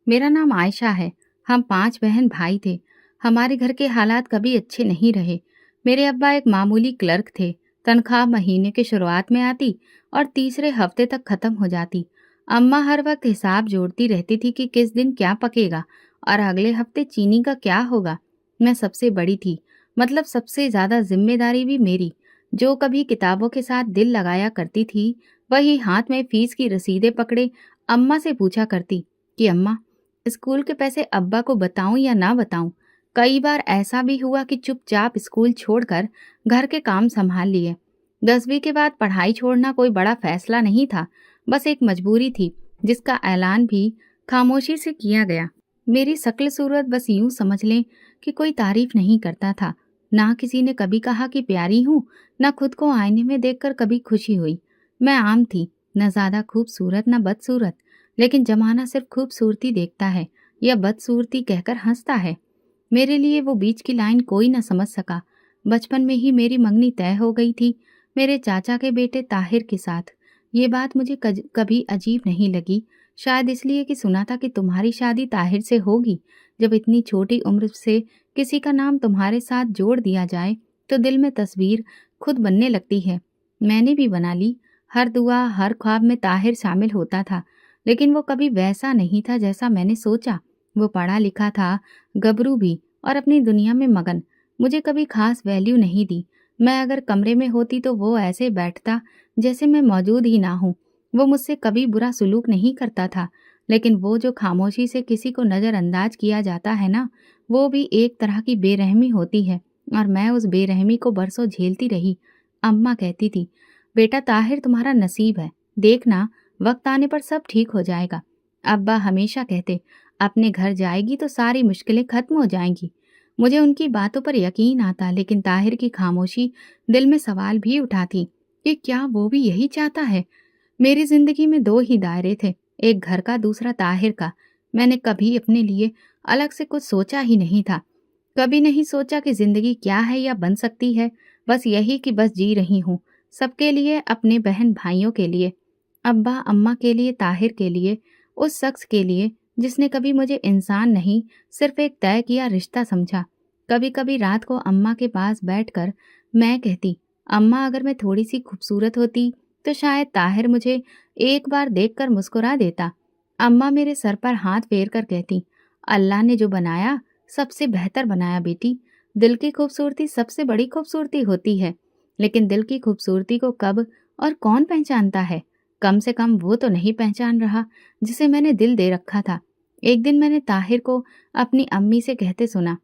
मेरा नाम आयशा है। हम 5 बहन भाई थे। हमारे घर के हालात कभी अच्छे नहीं रहे। मेरे अब्बा एक मामूली क्लर्क थे। तनख्वाह महीने के शुरुआत में आती और तीसरे हफ्ते तक खत्म हो जाती। अम्मा हर वक्त हिसाब जोड़ती रहती थी कि किस दिन क्या पकेगा और अगले हफ्ते चीनी का क्या होगा। मैं सबसे बड़ी थी, मतलब सबसे ज्यादा जिम्मेदारी भी मेरी। जो कभी किताबों के साथ दिल लगाया करती थी, वही हाथ में फीस की रसीदें पकड़े अम्मा से पूछा करती कि अम्मा, स्कूल के पैसे अब्बा को बताऊं या ना बताऊं। कई बार ऐसा भी हुआ कि चुपचाप स्कूल छोड़कर घर के काम संभाल लिए। 10वीं के बाद पढ़ाई छोड़ना कोई बड़ा फैसला नहीं था, बस एक मजबूरी थी जिसका ऐलान भी खामोशी से किया गया। मेरी शक्ल सूरत बस यूं समझ लें कि कोई तारीफ नहीं करता था। ना किसी ने कभी कहा कि प्यारी हूं, ना खुद को आईने में देखकर कभी खुशी हुई। मैं आम थी, न ज्यादा खूबसूरत न बदसूरत, लेकिन जमाना सिर्फ खूबसूरती देखता है या बदसूरती कहकर हंसता है। मेरे लिए वो बीच की लाइन कोई न समझ सका। बचपन में ही मेरी मंगनी तय हो गई थी, मेरे चाचा के बेटे ताहिर के साथ। ये बात मुझे कभी अजीब नहीं लगी, शायद इसलिए कि सुना था कि तुम्हारी शादी ताहिर से होगी। जब इतनी छोटी उम्र से किसी का नाम तुम्हारे साथ जोड़ दिया जाए तो दिल में तस्वीर खुद बनने लगती है। मैंने भी बना ली। हर दुआ, हर ख्वाब में ताहिर शामिल होता था, लेकिन वो कभी वैसा नहीं था जैसा मैंने सोचा। वो पढ़ा लिखा था, गबरू भी, और अपनी दुनिया में मगन। मुझे कभी खास वैल्यू नहीं दी। मैं अगर कमरे में होती तो वो ऐसे बैठता जैसे मैं मौजूद ही ना हूँ। वो मुझसे कभी बुरा सुलूक नहीं करता था, लेकिन वो जो खामोशी से किसी को नज़रअंदाज किया जाता है ना, वो भी एक तरह की बेरहमी होती है, और मैं उस बेरहमी को बरसों झेलती रही। अम्मा कहती थी, बेटा ताहिर तुम्हारा नसीब है, देखना वक्त आने पर सब ठीक हो जाएगा। अब्बा हमेशा कहते, अपने घर जाएगी तो सारी मुश्किलें खत्म हो जाएंगी। मुझे उनकी बातों पर यकीन आता, लेकिन ताहिर की खामोशी दिल में सवाल भी उठाती कि क्या वो भी यही चाहता है। मेरी जिंदगी में 2 ही दायरे थे, एक घर का, दूसरा ताहिर का। मैंने कभी अपने लिए अलग से कुछ सोचा ही नहीं था। कभी नहीं सोचा कि जिंदगी क्या है या बन सकती है। बस यही कि बस जी रही हूँ, सबके लिए, अपने बहन भाइयों के लिए, अब्बा अम्मा के लिए, ताहिर के लिए, उस शख्स के लिए जिसने कभी मुझे इंसान नहीं, सिर्फ एक तय किया रिश्ता समझा। कभी कभी रात को अम्मा के पास बैठकर मैं कहती, अम्मा अगर मैं थोड़ी सी खूबसूरत होती तो शायद ताहिर मुझे एक बार देखकर मुस्कुरा देता। अम्मा मेरे सर पर हाथ फेर कर कहती, अल्लाह ने जो बनाया सबसे बेहतर बनाया बेटी। दिल की खूबसूरती सबसे बड़ी खूबसूरती होती है, लेकिन दिल की खूबसूरती को कब और कौन पहचानता है? कम से कम वो तो नहीं पहचान रहा जिसे मैंने दिल दे रखा था। एक दिन मैंने ताहिर को अपनी अम्मी से कहते सुना,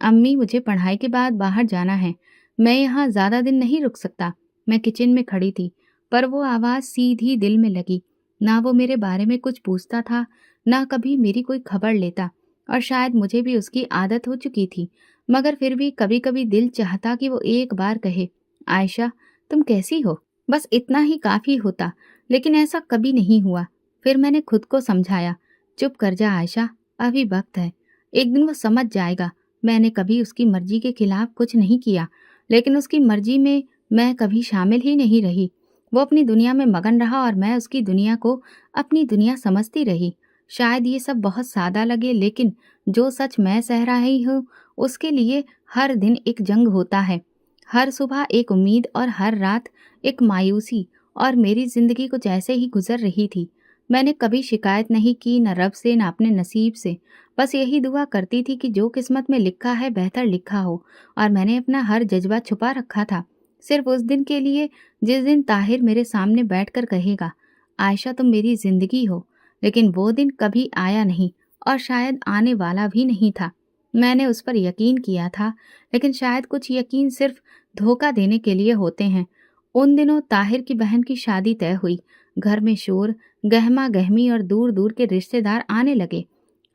अम्मी मुझे पढ़ाई के बाद बाहर जाना है, मैं यहाँ ज्यादा दिन नहीं रुक सकता। मैं किचन में खड़ी थी, पर वो आवाज सीधी दिल में लगी। ना वो मेरे बारे में कुछ पूछता था, ना कभी मेरी कोई खबर लेता, और शायद मुझे भी उसकी आदत हो चुकी थी। मगर फिर भी कभी कभी दिल चाहता कि वो एक बार कहे, आयशा तुम कैसी हो। बस इतना ही काफी होता, लेकिन ऐसा कभी नहीं हुआ। फिर मैंने खुद को समझाया, चुप कर जा आयशा, अभी वक्त है, एक दिन वो समझ जाएगा। मैंने कभी उसकी मर्जी के खिलाफ कुछ नहीं किया, लेकिन उसकी मर्जी में मैं कभी शामिल ही नहीं रही। वो अपनी दुनिया में मगन रहा और मैं उसकी दुनिया को अपनी दुनिया समझती रही। शायद ये सब बहुत सादा लगे, लेकिन जो सच मैं सह रही हूँ उसके लिए हर दिन एक जंग होता है। हर सुबह एक उम्मीद और हर रात एक मायूसी, और मेरी जिंदगी कुछ ऐसे ही गुजर रही थी। मैंने कभी शिकायत नहीं की, न रब से न अपने नसीब से। बस यही दुआ करती थी कि जो किस्मत में लिखा है बेहतर लिखा हो, और मैंने अपना हर जज्बा छुपा रखा था, सिर्फ उस दिन के लिए जिस दिन ताहिर मेरे सामने बैठकर कहेगा, आयशा तुम मेरी जिंदगी हो। लेकिन वो दिन कभी आया नहीं, और शायद आने वाला भी नहीं था। मैंने उस पर यकीन किया था, लेकिन शायद कुछ यकीन सिर्फ धोखा देने के लिए होते हैं। उन दिनों ताहिर की बहन की शादी तय हुई। घर में शोर, गहमा गहमी, और दूर दूर के रिश्तेदार आने लगे।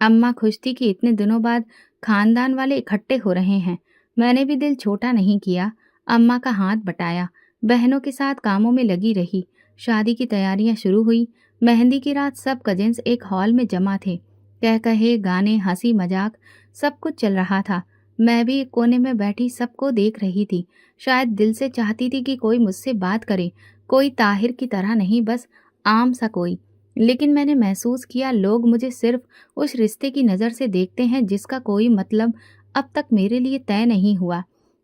अम्मा खुश थी कि इतने दिनों बाद खानदान वाले इकट्ठे हो रहे हैं। मैंने भी दिल छोटा नहीं किया, अम्मा का हाथ बटाया, बहनों के साथ कामों में लगी रही। शादी की तैयारियां शुरू हुई। मेहंदी की रात सब कजिन्स एक हॉल में जमा थे। कह कहे, गाने, हंसी मजाक, सब कुछ चल रहा था। मैं भी एक कोने में बैठी सबको देख रही थी। शायद दिल से चाहती थी कि कोई मुझसे बात करे, कोई ताहिर की तरह नहीं, बस आम सा कोई। लेकिन मैंने महसूस किया लोग मुझे सिर्फ उस रिश्ते की नज़र से देखते हैं जिसका कोई मतलब अब तक मेरे लिए तय नहीं हुआ।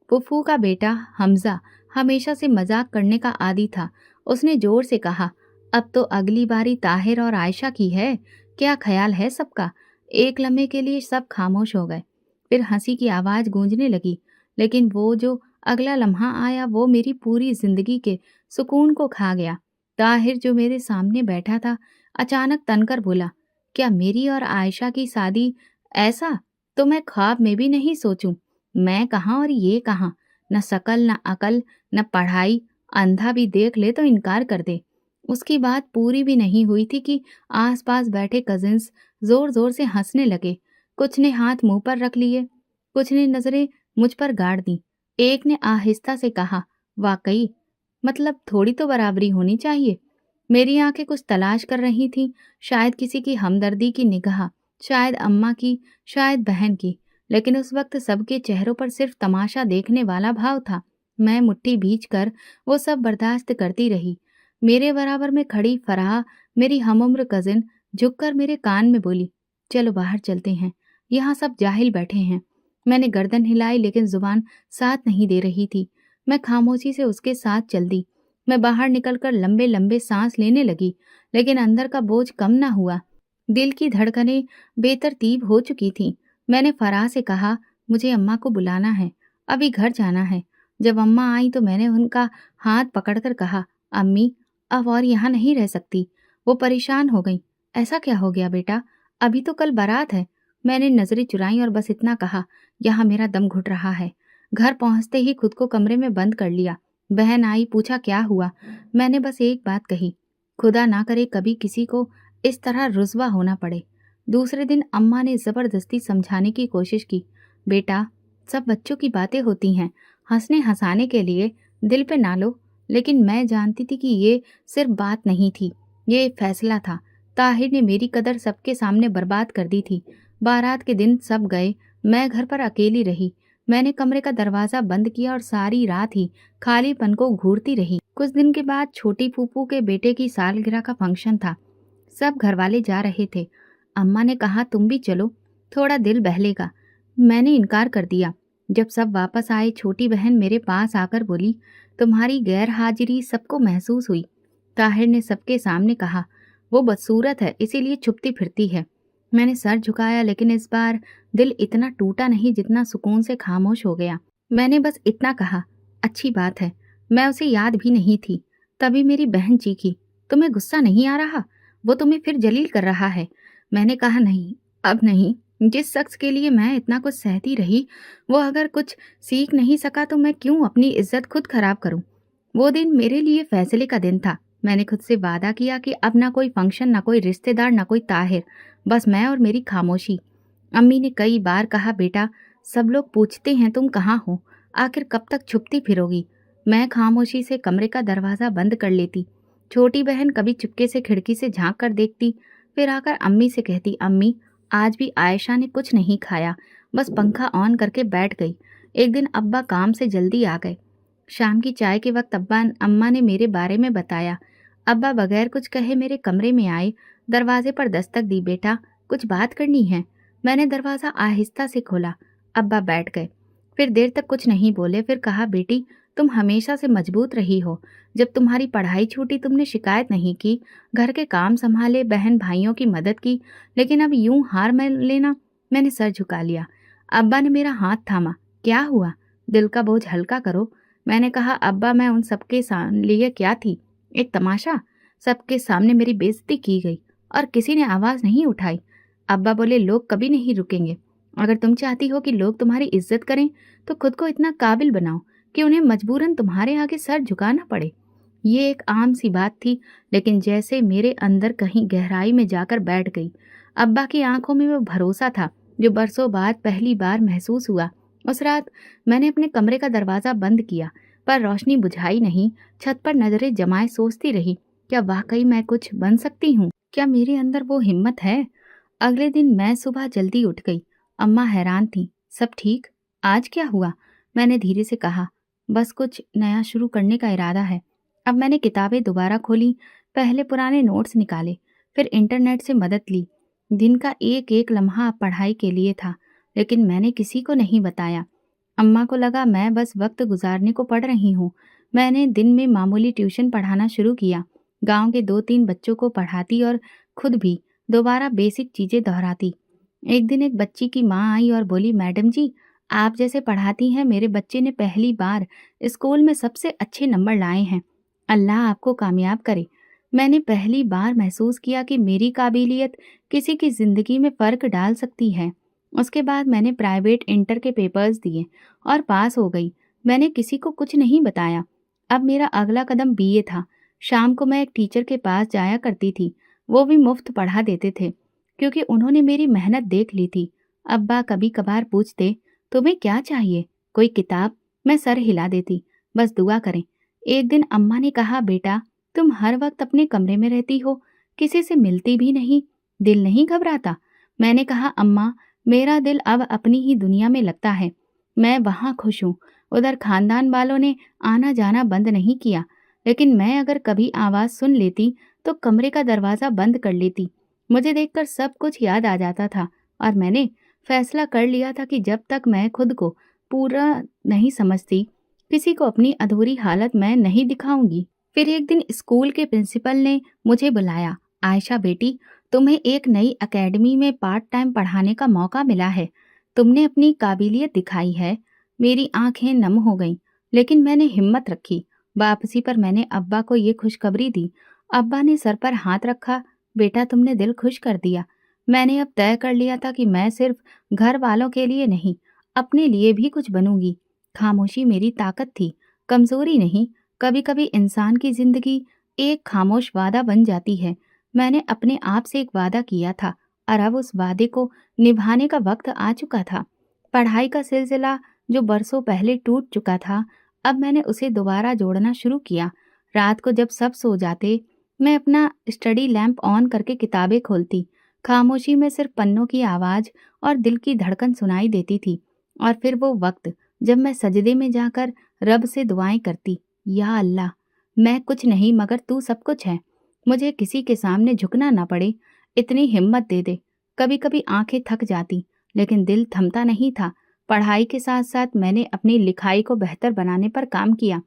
फूफू का बेटा हमजा हमेशा से मजाक करने का आदी था। उसने जोर से कहा, अब तो अगली बारी ताहिर और आयशा की है, क्या ख्याल है सबका? एक लम्हे के लिए सब खामोश हो गए। फिर हंसी की आवाज़ गूंजने लगी, लेकिन वो जो अगला लम्हा आया वो मेरी पूरी जिंदगी के सुकून को खा गया। ताहिर जो मेरे सामने बैठा था अचानक तनकर बोला, क्या मेरी और आयशा की शादी? ऐसा तो मैं ख्वाब में भी नहीं सोचूं। मैं कहाँ और ये कहाँ, न शकल न अकल न पढ़ाई, अंधा भी देख ले तो इनकार कर दे। उसकी बात पूरी भी नहीं हुई थी कि आसपास बैठे कजिन्स जोर जोर से हंसने लगे। कुछ ने हाथ मुंह पर रख लिए, कुछ ने नजरें मुझ पर गाड़ दी। एक ने आहिस्ता से कहा, वाकई, मतलब थोड़ी तो बराबरी होनी चाहिए। मेरी आंखें कुछ तलाश कर रही थीं, शायद किसी की हमदर्दी की निगाह, शायद अम्मा की, शायद बहन की, लेकिन उस वक्त सबके चेहरों पर सिर्फ तमाशा देखने वाला भाव था। मैं मुट्ठी भींच कर वो सब बर्दाश्त करती रही। मेरे बराबर में खड़ी फराह, मेरी हमउम्र कजिन, झुककर मेरे कान में बोली, चलो बाहर चलते हैं, यहाँ सब जाहिल बैठे हैं। मैंने गर्दन हिलाई लेकिन जुबान साथ नहीं दे रही थी। मैं खामोशी से उसके साथ चल दी। मैं बाहर निकलकर लंबे लंबे सांस लेने लगी, लेकिन अंदर का बोझ कम न हुआ। दिल की धड़कनें बेतरतीब हो चुकी थीं। मैंने फराह से कहा, मुझे अम्मा को बुलाना है, अभी घर जाना है। जब अम्मा आई तो मैंने उनका हाथ पकड़कर कहा, अम्मी, अब और यहाँ नहीं रह सकती। वो परेशान हो गई। ऐसा क्या हो गया बेटा? अभी तो कल बारात है। मैंने नजरें चुराई और बस इतना कहा, यहाँ मेरा दम घुट रहा है। घर पहुंचते ही खुद को कमरे में बंद कर लिया। बहन आई, पूछा क्या हुआ। मैंने बस एक बात कही, खुदा ना करे कभी किसी को इस तरह रुस्वा होना पड़े। दूसरे दिन अम्मा ने जबरदस्ती समझाने की कोशिश की, बेटा, सब बच्चों की बातें होती हैं, हंसने हंसाने के लिए, दिल पे ना लो। लेकिन मैं जानती थी कि ये सिर्फ बात नहीं थी, ये फैसला था। ताहिर ने मेरी कदर सबके सामने बर्बाद कर दी थी। बारात के दिन सब गए, मैं घर पर अकेली रही। मैंने कमरे का दरवाजा बंद किया और सारी रात ही खालीपन को घूरती रही। कुछ दिन के बाद छोटी फूफू के बेटे की सालगिरह का फंक्शन था। सब घरवाले जा रहे थे। अम्मा ने कहा, तुम भी चलो, थोड़ा दिल बहलेगा। मैंने इनकार कर दिया। जब सब वापस आए, छोटी बहन मेरे पास आकर बोली, तुम्हारी गैर हाजिरी सबको महसूस हुई। ताहिर ने सबके सामने कहा, वो बदसूरत है, इसीलिए छुपती फिरती है। मैंने सर झुकाया, लेकिन इस बार दिल इतना टूटा नहीं जितना सुकून से खामोश हो गया। मैंने बस इतना कहा, अच्छी बात है। मैं उसे याद भी नहीं थी। तभी मेरी बहन चीखी, तुम्हें गुस्सा नहीं आ रहा? वो तुम्हें फिर जलील कर रहा है। मैंने कहा, नहीं, अब नहीं। जिस शख्स के लिए मैं इतना कुछ सहती रही, वो अगर कुछ सीख नहीं सका तो मैं क्यों अपनी इज्जत खुद खराब करूं? वो दिन मेरे लिए फैसले का दिन था। मैंने खुद से वादा किया कि अब ना कोई फंक्शन, ना कोई रिश्तेदार, ना कोई ताहिर, बस मैं और मेरी खामोशी। अम्मी ने कई बार कहा, बेटा, सब लोग पूछते हैं तुम कहाँ हो, आखिर कब तक छुपती फिरोगी? मैं खामोशी से कमरे का दरवाज़ा बंद कर लेती। छोटी बहन कभी चुपके से खिड़की से झांक कर देखती, फिर आकर अम्मी से कहती, अम्मी, आज भी आयशा ने कुछ नहीं खाया, बस पंखा ऑन करके बैठ गई। एक दिन अब्बा काम से जल्दी आ गए। शाम की चाय के वक्त अम्मा ने मेरे बारे में बताया। अब्बा बगैर कुछ कहे मेरे कमरे में आए, दरवाजे पर दस्तक दी, बेटा, कुछ बात करनी है। मैंने दरवाज़ा आहिस्ता से खोला। अब्बा बैठ गए। फिर देर तक कुछ नहीं बोले। फिर कहा, बेटी, तुम हमेशा से मजबूत रही हो। जब तुम्हारी पढ़ाई छूटी तुमने शिकायत नहीं की, घर के काम संभाले, बहन भाइयों की मदद की, लेकिन अब यूं हार मान लेना? मैंने सर झुका लिया। अब्बा ने मेरा हाथ थामा। क्या हुआ? दिल का बोझ हल्का करो। मैंने कहा, अब्बा, मैं उन सबके लिए क्या थी? एक तमाशा। सबके सामने मेरी बेइज्जती की गई और किसी ने आवाज़ नहीं उठाई। अब्बा बोले, लोग कभी नहीं रुकेंगे। अगर तुम चाहती हो कि लोग तुम्हारी इज्जत करें तो खुद को इतना काबिल बनाओ कि उन्हें मजबूरन तुम्हारे आगे सर झुकाना पड़े। ये एक आम सी बात थी, लेकिन जैसे मेरे अंदर कहीं गहराई में जाकर बैठ गई। अब्बा की आंखों में वो भरोसा था जो बरसों बाद पहली बार महसूस हुआ। उस रात मैंने अपने कमरे का दरवाज़ा बंद किया, पर रोशनी बुझाई नहीं। छत पर नजरें जमाए सोचती रही, क्या वाकई मैं कुछ बन सकती हूँ? क्या मेरे अंदर वो हिम्मत है? अगले दिन मैं सुबह जल्दी उठ गई। अम्मा हैरान थी। सब ठीक? आज क्या हुआ? मैंने धीरे से कहा, बस कुछ नया शुरू करने का इरादा है। अब मैंने किताबें दोबारा खोली, पहले पुराने नोट्स निकाले, फिर इंटरनेट से मदद ली। दिन का एक एक लम्हा पढ़ाई के लिए था, लेकिन मैंने किसी को नहीं बताया। अम्मा को लगा मैं बस वक्त गुजारने को पढ़ रही हूँ। मैंने दिन में मामूली ट्यूशन पढ़ाना शुरू किया। गांव के 2-3 बच्चों को पढ़ाती और खुद भी दोबारा बेसिक चीजें दोहराती। एक दिन एक बच्ची की माँ आई और बोली, मैडम जी, आप जैसे पढ़ाती हैं मेरे बच्चे ने पहली बार स्कूल में सबसे अच्छे नंबर लाए हैं। अल्लाह आपको कामयाब करे। मैंने पहली बार महसूस किया कि मेरी काबिलियत किसी की जिंदगी में फर्क डाल सकती है। उसके बाद मैंने प्राइवेट इंटर के पेपर्स दिए और पास हो गई। मैंने किसी को कुछ नहीं बताया। अब मेरा अगला कदम बीए था। शाम को मैं एक टीचर के पास जाया करती थी। वो भी मुफ्त पढ़ा देते थे, क्योंकि उन्होंने मेरी मेहनत देख ली थी। अब्बा कभी कभार पूछते, तुम्हें क्या चाहिए? कोई किताब? मैं सर हिला देती, बस दुआ करें। एक दिन अम्मा ने कहा, बेटा तुम हर वक्त अपने कमरे में रहती हो, किसी से मिलती भी नहीं, दिल नहीं घबराता? मैंने कहा, अम्मा मेरा दिल अब अपनी ही दुनिया में लगता है। मैं वहाँ खुश हूँ। उधर खानदान वालों ने आना जाना बंद नहीं किया, लेकिन मैं अगर कभी आवाज़ सुन लेती तो कमरे का दरवाज़ा बंद कर लेती। मुझे देखकर सब कुछ याद आ जाता था और मैंने फैसला कर लिया था कि जब तक मैं खुद को पूरा नहीं समझती, किसी को अपनी अधूरी हालत मैं नहीं दिखाऊंगी। फिर एक दिन स्कूल के प्रिंसिपल ने मुझे बुलाया। आयशा बेटी, तुम्हें एक नई एकेडमी में पार्ट टाइम पढ़ाने का मौका मिला है। तुमने अपनी काबिलियत दिखाई है। मेरी आंखें नम हो गईं, लेकिन मैंने हिम्मत रखी। वापसी पर मैंने अब्बा को ये खुशखबरी दी। अब्बा ने सर पर हाथ रखा। बेटा तुमने दिल खुश कर दिया। मैंने अब तय कर लिया था कि मैं सिर्फ घर वालों के लिए नहीं, अपने लिए भी कुछ बनूंगी। खामोशी मेरी ताकत थी, कमजोरी नहीं। कभी कभी इंसान की जिंदगी एक खामोश वादा बन जाती है। मैंने अपने आप से एक वादा किया था और अब उस वादे को निभाने का वक्त आ चुका था। पढ़ाई का सिलसिला जो बरसों पहले टूट चुका था, अब मैंने उसे दोबारा जोड़ना शुरू किया। रात को जब सब सो जाते, मैं अपना स्टडी लैंप ऑन करके किताबें खोलती। खामोशी में सिर्फ पन्नों की आवाज़ और दिल की धड़कन सुनाई देती थी। और फिर वो वक्त जब मैं सजदे में जाकर रब से दुआएं करती, या अल्लाह, मैं कुछ नहीं मगर तू सब कुछ है। मुझे किसी के सामने झुकना ना पड़े, इतनी हिम्मत दे दे। कभी कभी आंखें थक जाती, लेकिन दिल थमता नहीं था। पढ़ाई के साथ साथ मैंने अपनी लिखाई को बेहतर बनाने पर काम किया।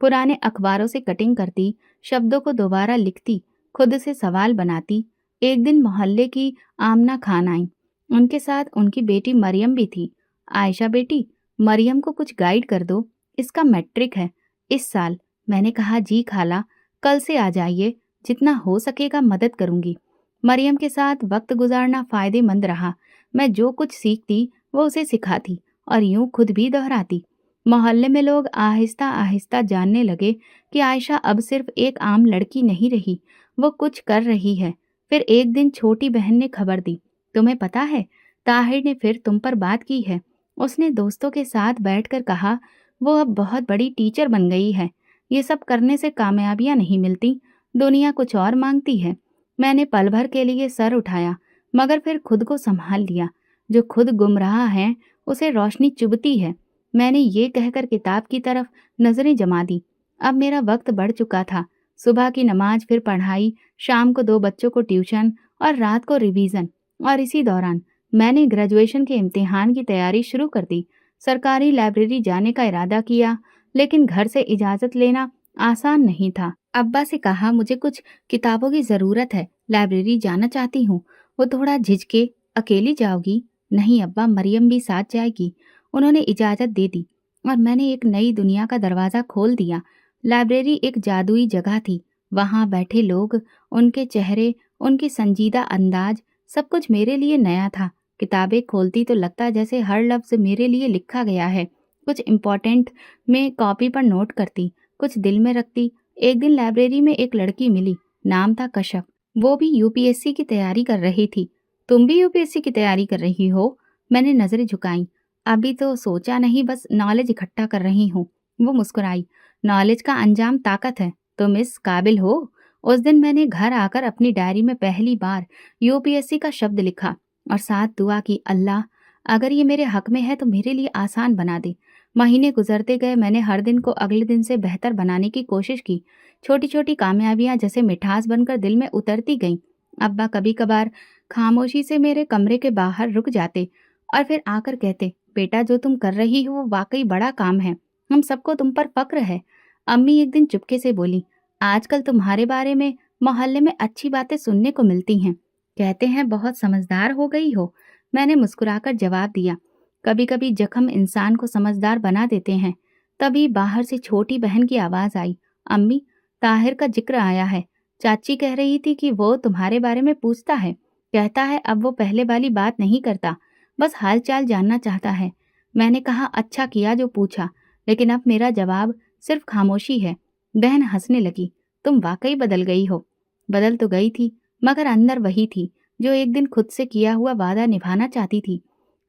पुराने अखबारों से कटिंग करती, शब्दों को दोबारा लिखती, खुद से सवाल बनाती। एक दिन मोहल्ले की आमना खान आई। उनके साथ उनकी बेटी मरियम भी थी। आयशा बेटी, मरियम को कुछ गाइड कर दो, इसका मैट्रिक है इस साल। मैंने कहा, जी खाला, कल से आ जाइए, जितना हो सकेगा मदद करूंगी। मरियम के साथ वक्त गुजारना फायदेमंद रहा। मैं जो कुछ सीखती वो उसे सिखाती और यूं खुद भी दोहराती। मोहल्ले में लोग आहिस्ता आहिस्ता जानने लगे कि आयशा अब सिर्फ एक आम लड़की नहीं रही, वो कुछ कर रही है। फिर एक दिन छोटी बहन ने खबर दी, तुम्हें पता है, ताहिर ने फिर तुम पर बात की है। उसने दोस्तों के साथ बैठकर कहा, वो अब बहुत बड़ी टीचर बन गई है। ये सब करने से कामयाबियां नहीं मिलती, दुनिया कुछ और मांगती है। मैंने पल भर के लिए सर उठाया, मगर फिर खुद को संभाल लिया। जो खुद गुम रहा है उसे रोशनी चुभती है। मैंने ये कहकर किताब की तरफ नजरें जमा दी। अब मेरा वक्त बढ़ चुका था। सुबह की नमाज, फिर पढ़ाई, शाम को 2 बच्चों को ट्यूशन और रात को रिवीजन। और इसी दौरान मैंने ग्रेजुएशन के इम्तिहान की तैयारी शुरू कर दी। सरकारी लाइब्रेरी जाने का इरादा किया, लेकिन घर से इजाज़त लेना आसान नहीं था। अब्बा से कहा, मुझे कुछ किताबों की ज़रूरत है, लाइब्रेरी जाना चाहती हूँ। वो थोड़ा झिझके, अकेली जाओगी? नहीं अब्बा, मरियम भी साथ जाएगी। उन्होंने इजाज़त दे दी और मैंने एक नई दुनिया का दरवाज़ा खोल दिया। लाइब्रेरी एक जादुई जगह थी। वहाँ बैठे लोग, उनके चेहरे, उनकी संजीदा अंदाज, सब कुछ मेरे लिए नया था। किताबें खोलती तो लगता जैसे हर लफ्ज़ मेरे लिए लिखा गया है। कुछ इम्पोर्टेंट में कॉपी पर नोट करती, कुछ दिल में रखती। एक दिन लाइब्रेरी में एक लड़की मिली, नाम था कशफ। वो भी यूपीएससी की तैयारी कर रही थी। तुम भी यूपीएससी की तैयारी कर रही हो? मैंने नजरें झुकाई। अभी तो सोचा नहीं, बस नॉलेज इकट्ठा कर रही हूँ। वो मुस्कुराई। नॉलेज का अंजाम ताकत है, तुम इस काबिल हो। उस दिन मैंने घर आकर अपनी डायरी में पहली बार यूपीएससी का शब्द लिखा और साथ दुआ की, अल्लाह अगर ये मेरे हक में है तो मेरे लिए आसान बना दे। महीने गुजरते गए, मैंने हर दिन को अगले दिन से बेहतर बनाने की कोशिश की। छोटी छोटी कामयाबियां जैसे मिठास बनकर दिल में उतरती गईं अब्बा कभी कभार खामोशी से मेरे कमरे के बाहर रुक जाते और फिर आकर कहते, बेटा जो तुम कर रही हो वो वाकई बड़ा काम है, हम सबको तुम पर फक्र है। अम्मी एक दिन चुपके से बोली, आजकल तुम्हारे बारे में मोहल्ले में अच्छी बातें सुनने को मिलती हैं, कहते हैं बहुत समझदार हो गई हो। मैंने मुस्कुराकर जवाब दिया, कभी कभी जख्म इंसान को समझदार बना देते हैं। तभी बाहर से छोटी बहन की आवाज आई, अम्मी ताहिर का जिक्र आया है। चाची कह रही थी कि वो तुम्हारे बारे में पूछता है, कहता है अब वो पहले वाली बात नहीं करता, बस हालचाल जानना चाहता है। मैंने कहा अच्छा किया जो पूछा, लेकिन अब मेरा जवाब सिर्फ खामोशी है। बहन हंसने लगी, तुम वाकई बदल गई हो। बदल तो गई थी, मगर अंदर वही थी जो एक दिन खुद से किया हुआ वादा निभाना चाहती थी।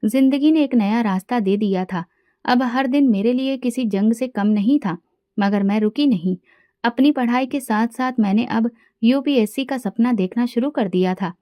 जिंदगी ने एक नया रास्ता दे दिया था। अब हर दिन मेरे लिए किसी जंग से कम नहीं था, मगर मैं रुकी नहीं। अपनी पढ़ाई के साथ साथ मैंने अब यूपीएससी का सपना देखना शुरू कर दिया था।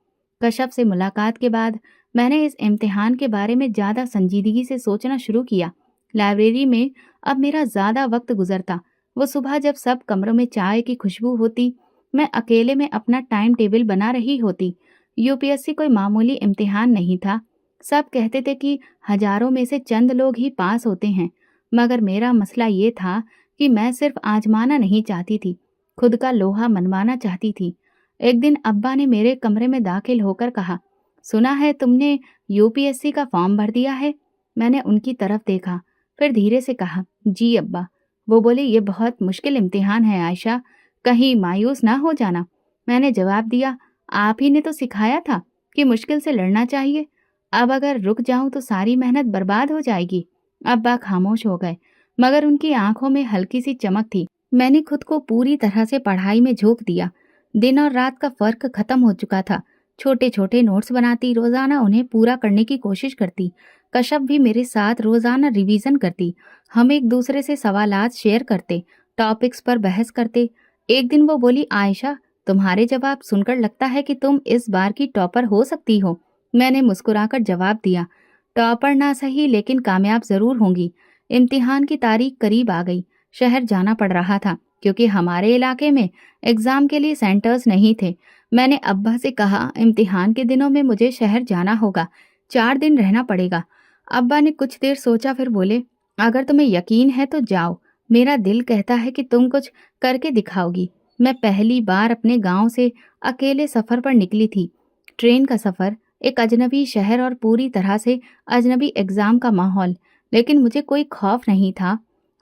कश्यप से मुलाकात के बाद मैंने इस इम्तिहान के बारे में ज़्यादा संजीदगी से सोचना शुरू किया। लाइब्रेरी में अब मेरा ज़्यादा वक्त गुजरता। वो सुबह जब सब कमरों में चाय की खुशबू होती, मैं अकेले में अपना टाइम टेबल बना रही होती। यूपीएससी कोई मामूली इम्तिहान नहीं था। सब कहते थे कि हजारों में से चंद लोग ही पास होते हैं, मगर मेरा मसला ये था कि मैं सिर्फ आजमाना नहीं चाहती थी, खुद का लोहा मनवाना चाहती थी। एक दिन अब्बा ने मेरे कमरे में दाखिल होकर कहा, सुना है तुमने यूपीएससी का फॉर्म भर दिया है। मैंने उनकी तरफ देखा, फिर धीरे से कहा, जी अब्बा। वो बोले, ये बहुत मुश्किल इम्तिहान है आयशा, कहीं मायूस ना हो जाना। मैंने जवाब दिया, आप ही ने तो सिखाया था कि मुश्किल से लड़ना चाहिए। अब अगर रुक जाऊं तो सारी मेहनत बर्बाद हो जाएगी। अब्बा खामोश हो गए, मगर उनकी आंखों में हल्की सी चमक थी। मैंने खुद को पूरी तरह से पढ़ाई में झोंक दिया। दिन और रात का फर्क खत्म हो चुका था। छोटे छोटे नोट्स बनाती, रोजाना उन्हें पूरा करने की कोशिश करती। कश्यप भी मेरे साथ रोजाना रिवीजन करती। हम एक दूसरे से सवालात शेयर करते, टॉपिक्स पर बहस करते। एक दिन वो बोली, आयशा तुम्हारे जवाब सुनकर लगता है कि तुम इस बार की टॉपर हो सकती हो। मैंने मुस्कुराकर जवाब दिया, टॉपर ना सही लेकिन कामयाब जरूर होंगी। इम्तिहान की तारीख करीब आ गई। शहर जाना पड़ रहा था क्योंकि हमारे इलाके में एग्जाम के लिए सेंटर्स नहीं थे। मैंने अब्बा से कहा, इम्तिहान के दिनों में मुझे शहर जाना होगा, 4 दिन रहना पड़ेगा। अब्बा ने कुछ देर सोचा, फिर बोले, अगर तुम्हें यकीन है तो जाओ, मेरा दिल कहता है कि तुम कुछ करके दिखाओगी। मैं पहली बार अपने गांव से अकेले सफर पर निकली थी। ट्रेन का सफर, एक अजनबी शहर और पूरी तरह से अजनबी एग्जाम का माहौल, लेकिन मुझे कोई खौफ नहीं था।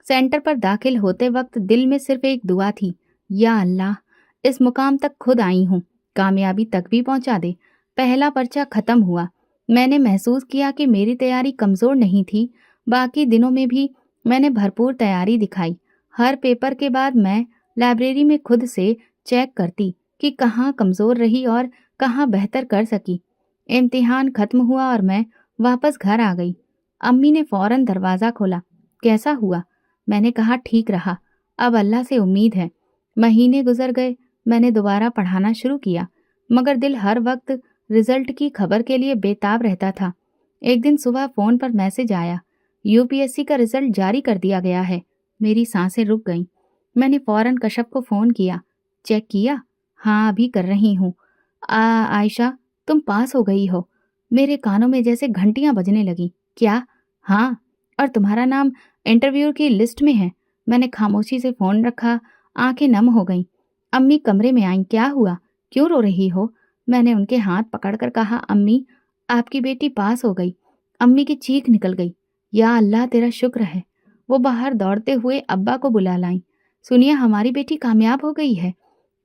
सेंटर पर दाखिल होते वक्त दिल में सिर्फ एक दुआ थी, या अल्लाह इस मुकाम तक खुद आई हूँ, कामयाबी तक भी पहुँचा दे। पहला पर्चा खत्म हुआ। मैंने महसूस किया कि मेरी तैयारी कमज़ोर नहीं थी। बाकी दिनों में भी मैंने भरपूर तैयारी दिखाई। हर पेपर के बाद मैं लाइब्रेरी में खुद से चेक करती कि कहाँ कमज़ोर रही और कहाँ बेहतर कर सकी। इम्तिहान खत्म हुआ और मैं वापस घर आ गई। अम्मी ने फौरन दरवाज़ा खोला, कैसा हुआ? मैंने कहा, ठीक रहा, अब अल्लाह से उम्मीद है। महीने गुजर गए। मैंने दोबारा पढ़ाना शुरू किया, मगर दिल हर वक्त रिजल्ट की खबर के लिए बेताब रहता था। एक दिन सुबह फ़ोन पर मैसेज आया, यूपीएससी का रिजल्ट जारी कर दिया गया है। मेरी सांसें रुक गईं। मैंने फौरन कश्यप को फ़ोन किया, चेक किया? हाँ, अभी कर रही हूँ। आयशा तुम पास हो गई हो। मेरे कानों में जैसे घंटियां बजने लगी। क्या? हाँ, और तुम्हारा नाम इंटरव्यू की लिस्ट में है। मैंने खामोशी से फ़ोन रखा, आंखें नम हो गईं। अम्मी कमरे में आईं, क्या हुआ, क्यों रो रही हो? मैंने उनके हाथ पकड़कर कहा, अम्मी आपकी बेटी पास हो गई। अम्मी की चीख निकल गई, या अल्लाह तेरा शुक्र है। वो बाहर दौड़ते हुए अब्बा को बुला लाई, सुनिए हमारी बेटी कामयाब हो गई है।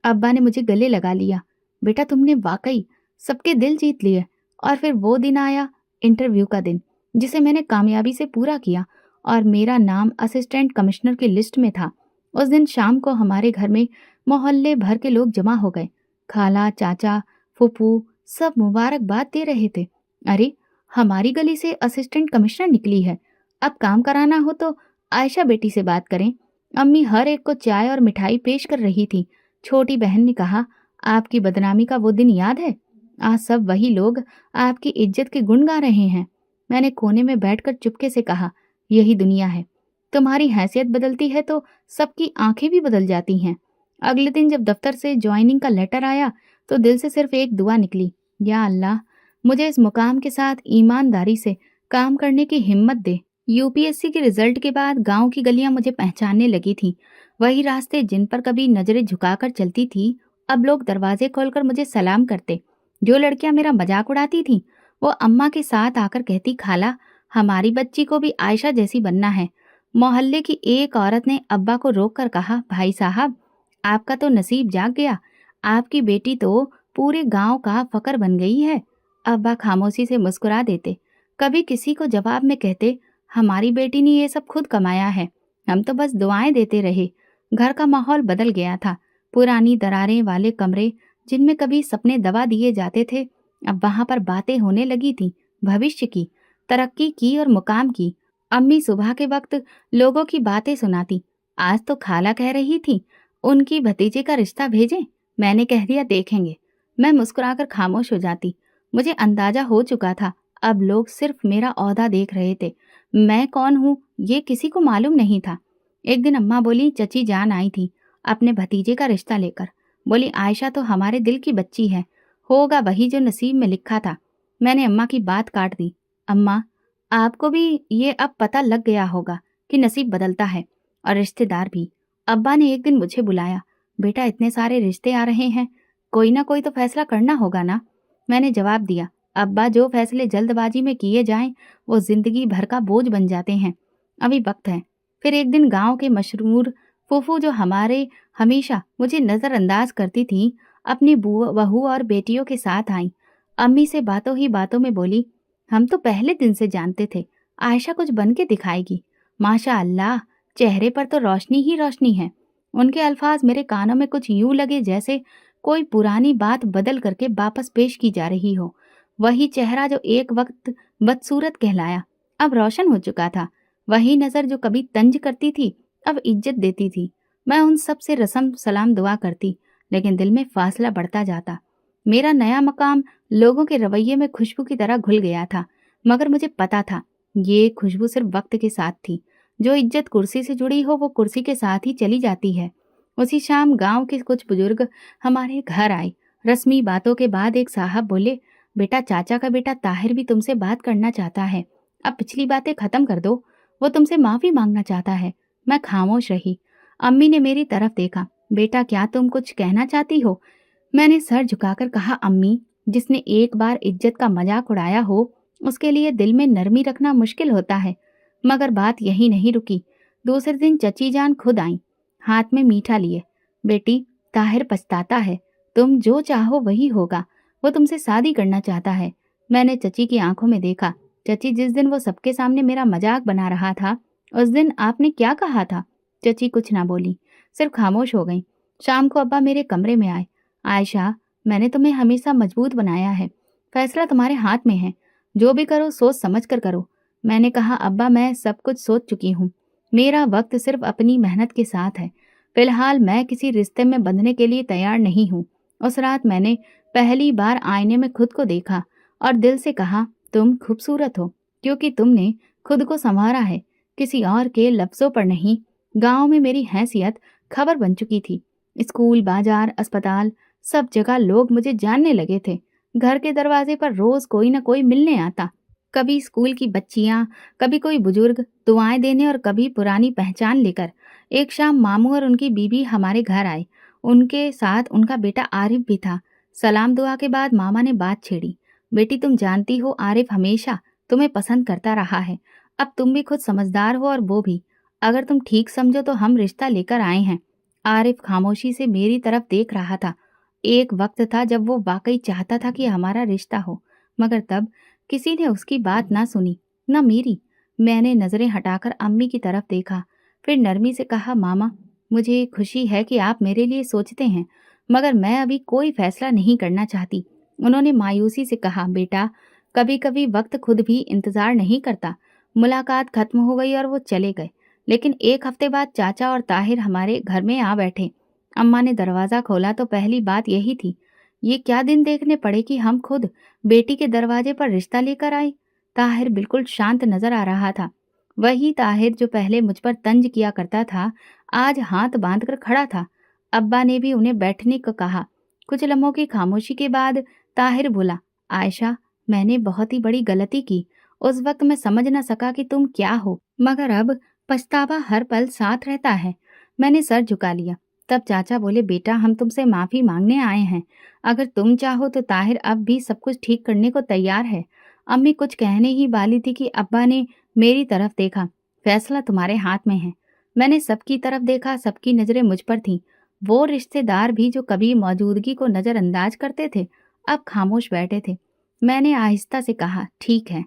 अब्बा ने मुझे गले लगा लिया, बेटा तुमने वाकई सबके दिल जीत लिए। और फिर वो दिन आया, इंटरव्यू का दिन, जिसे मैंने कामयाबी से पूरा किया और मेरा नाम असिस्टेंट कमिश्नर की लिस्ट में था। उस दिन शाम को हमारे घर में मोहल्ले भर के लोग जमा हो गए। खाला, चाचा, फूफू सब मुबारकबाद दे रहे थे। अरे, हमारी गली से असिस्टेंट कमिश्नर निकली है, अब काम कराना हो तो आयशा बेटी से बात करें। अम्मी हर एक को चाय और मिठाई पेश कर रही थी। छोटी बहन ने कहा, आपकी बदनामी का वो दिन याद है? आज सब वही लोग आपकी इज्जत के गुण गा रहे हैं। मैंने कोने में बैठकर चुपके से कहा, यही दुनिया है, तुम्हारी हैसियत बदलती है तो सबकी आंखें भी बदल जाती हैं। अगले दिन जब दफ्तर से ज्वाइनिंग का लेटर आया तो दिल से सिर्फ एक दुआ निकली, या अल्लाह, मुझे इस मुकाम के साथ ईमानदारी से काम करने की हिम्मत दे। यूपीएससी के रिजल्ट के बाद गांव की गलियां मुझे पहचानने लगी थीं। वही रास्ते जिन पर कभी नजरें झुकाकर चलती थी, अब लोग दरवाजे खोलकर मुझे सलाम करते। जो लड़कियां मेरा मजाक उड़ाती थीं, वो अम्मा के साथ आकर कहती, खाला, हमारी बच्ची को भी आयशा जैसी बनना है। मोहल्ले की एक औरत ने अब्बा को रोककर कहा, भाई साहब, आपका तो नसीब जाग गया, आपकी बेटी तो पूरे गांव का फकर बन गई है। अब्बा खामोशी से मुस्कुरा देते, कभी किसी को जवाब में कहते, हमारी बेटी ने ये सब खुद कमाया है, हम तो बस दुआएं देते रहे। घर का माहौल बदल गया था। पुरानी दरारें वाले कमरे जिनमें कभी सपने दबा दिए जाते थे, अब वहां पर बातें होने लगी थी, भविष्य की, तरक्की की और मुकाम की। अम्मी सुबह के वक्त लोगों की बातें सुनाती। आज तो खाला कह रही थी, उनकी भतीजे का रिश्ता भेजें। मैंने कह दिया, देखेंगे। मैं मुस्कुराकर खामोश हो जाती। मुझे अंदाजा हो चुका था, अब लोग सिर्फ मेरा ओहदा देख रहे थे, मैं कौन हूँ ये किसी को मालूम नहीं था। एक दिन अम्मा बोली, चची जान आई थी अपने भतीजे का रिश्ता लेकर। बोली, आयशा तो हमारे दिल की बच्ची है, होगा वही जो नसीब में लिखा था। मैंने अम्मा की बात काट दी। अम्मा, आपको भी ये अब पता लग गया होगा कि नसीब बदलता है, और रिश्तेदार भी। अब्बा ने एक दिन मुझे बुलाया, बेटा, इतने सारे रिश्ते आ रहे हैं, कोई ना कोई तो फैसला करना होगा ना। मैंने जवाब दिया, अब्बा, जो फैसले जल्दबाजी में किए जाएं वो जिंदगी भर का बोझ बन जाते हैं, अभी वक्त है। फिर एक दिन गांव के मशहूर फूफू, जो हमारे हमेशा मुझे नजरअंदाज करती थी, अपनी बहू और बेटियों के साथ आई। अम्मी से बातों ही बातों में बोली, हम तो पहले दिन से जानते थे आयशा कुछ बन के दिखाएगी। माशा अल्लाह, चेहरे पर तो रोशनी ही रोशनी है। उनके अल्फाज मेरे कानों में कुछ यूं लगे जैसे कोई पुरानी बात बदल करके वापस पेश की जा रही हो। वही चेहरा जो एक वक्त बदसूरत कहलाया, अब रोशन हो चुका था। वही नजर जो कभी तंज करती थी, अब इज्जत देती थी। मैं उन सब से रस्म सलाम दुआ करती, लेकिन दिल में फासला बढ़ता जाता। मेरा नया मकाम लोगों के रवैये में खुशबू की तरह घुल गया था, मगर मुझे पता था ये खुशबू सिर्फ वक्त के साथ थी। जो इज्जत कुर्सी से जुड़ी हो वो कुर्सी के साथ ही चली जाती है। उसी शाम गांव के कुछ बुजुर्ग हमारे घर आए। रस्मी बातों के बाद एक साहब बोले, बेटा, चाचा का बेटा ताहिर भी तुमसे बात करना चाहता है, अब पिछली बातें खत्म कर दो, वो तुमसे माफी मांगना चाहता है। मैं खामोश रही। अम्मी ने मेरी तरफ देखा, बेटा, क्या तुम कुछ कहना चाहती हो? मैंने सर झुकाकर कहा, अम्मी, जिसने एक बार इज्जत का मजाक उड़ाया हो उसके लिए दिल में नरमी रखना मुश्किल होता है। मगर बात यही नहीं रुकी। दूसरे दिन चची जान खुद आई, हाथ में मीठा लिए। बेटी, ताहिर पछताता है, तुम जो चाहो वही होगा, वो तुमसे शादी करना चाहता है। मैंने चची की आंखों में देखा। चची, जिस दिन वो सबके सामने मेरा मजाक बना रहा था, उस दिन आपने क्या कहा था? चची कुछ ना बोली, सिर्फ खामोश हो गई। शाम को अब्बा मेरे कमरे में आए। आयशा, मैंने तुम्हें हमेशा मजबूत बनाया है, फैसला तुम्हारे हाथ में है, जो भी करो सोच समझ कर करो। मैंने कहा, अब्बा, मैं सब कुछ सोच चुकी हूँ, मेरा वक्त सिर्फ अपनी मेहनत के साथ है। फिलहाल मैं किसी रिश्ते में बंधने के लिए तैयार नहीं हूँ। उस रात मैंने पहली बार आईने में खुद को देखा और दिल से कहा, तुम खूबसूरत हो, क्योंकि तुमने खुद को संवारा है, किसी और के लफ्जों पर नहीं। गांव में मेरी हैसियत खबर बन चुकी थी। स्कूल, बाजार, अस्पताल, सब जगह लोग मुझे जानने लगे थे। घर के दरवाजे पर रोज कोई न कोई मिलने आता, कभी स्कूल की बच्चियां, कभी कोई बुजुर्ग दुआएं देने, और कभी पुरानी पहचान लेकर। एक शाम मामू और उनकी बीबी हमारे घर आए। उनके साथ उनका बेटा आरिफ भी था। सलाम दुआ के बाद मामा ने बात छेड़ी, बेटी, तुम जानती हो आरिफ हमेशा तुम्हें पसंद करता रहा है, अब तुम भी खुद समझदार हो और वो भी, अगर तुम ठीक समझो तो हम रिश्ता लेकर आए हैं। आरिफ खामोशी से मेरी तरफ देख रहा था। एक वक्त था जब वो वाकई चाहता था कि हमारा रिश्ता हो, मगर तब किसी ने उसकी बात ना सुनी, ना मेरी। मैंने नजरें हटाकर अम्मी की तरफ देखा, फिर नरमी से कहा, मामा, मुझे खुशी है कि आप मेरे लिए सोचते हैं, मगर मैं अभी कोई फैसला नहीं करना चाहती। उन्होंने मायूसी से कहा, बेटा, कभी कभी वक्त खुद भी इंतजार नहीं करता। मुलाकात खत्म हो गई और वो चले गए, लेकिन एक हफ्ते बाद चाचा और ताहिर हमारे घर में आ बैठे। अम्मा ने दरवाजा खोला तो पहली बात यही थी, ये क्या दिन देखने पड़े कि हम खुद बेटी के दरवाजे पर रिश्ता लेकर आए। ताहिर बिल्कुल शांत नजर आ रहा था। वही ताहिर जो पहले मुझ पर तंज किया करता था, आज हाथ बांधकर खड़ा था। अब्बा ने भी उन्हें बैठने को कहा। कुछ लम्हों की खामोशी के बाद ताहिर बोला, आयशा, मैंने बहुत ही बड़ी गलती की। उस वक्त मैं समझ न सका कि तुम क्या हो, मगर अब पछतावा हर पल साथ रहता है। मैंने सर झुका लिया। तब चाचा बोले, बेटा, हम तुमसे माफी मांगने आए हैं। अगर तुम चाहो तो ताहिर अब भी सब कुछ ठीक करने को तैयार है। अम्मी कुछ कहने ही वाली थी कि अब्बा ने मेरी तरफ देखा। फैसला तुम्हारे हाथ में है। मैंने सबकी तरफ देखा, सबकी नजरें मुझ पर थीं। वो रिश्तेदार भी जो कभी मौजूदगी को नजरअंदाज करते थे, अब खामोश बैठे थे। मैंने आहिस्ता से कहा, ठीक है,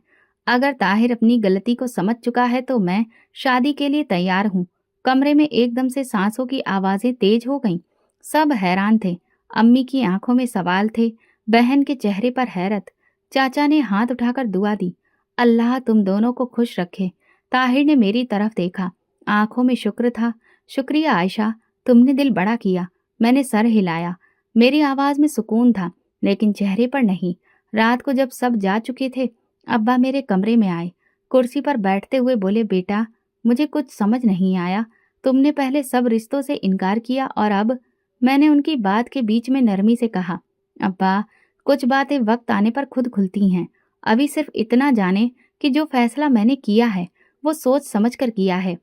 अगर ताहिर अपनी गलती को समझ चुका है तो मैं शादी के लिए तैयार हूँ। कमरे में एकदम से सांसों की आवाजें तेज हो गईं। सब हैरान थे। अम्मी की आंखों में सवाल थे, बहन के चेहरे पर हैरत। चाचा ने हाथ उठाकर दुआ दी, अल्लाह तुम दोनों को खुश रखे। ताहिर ने मेरी तरफ देखा, आंखों में शुक्र था। शुक्रिया आयशा, तुमने दिल बड़ा किया। मैंने सर हिलाया। मेरी आवाज में सुकून था, लेकिन चेहरे पर नहीं। रात को जब सब जा चुके थे, अब्बा मेरे कमरे में आए। कुर्सी पर बैठते हुए बोले, बेटा, मुझे कुछ समझ नहीं आया। तुमने पहले सब रिश्तों से इनकार किया और अब। मैंने उनकी बात के बीच में नरमी से कहा, अब्बा, कुछ बातें वक्त आने पर खुद खुलती हैं। अभी सिर्फ इतना जाने कि जो फैसला मैंने किया है वो सोच समझ कर किया है।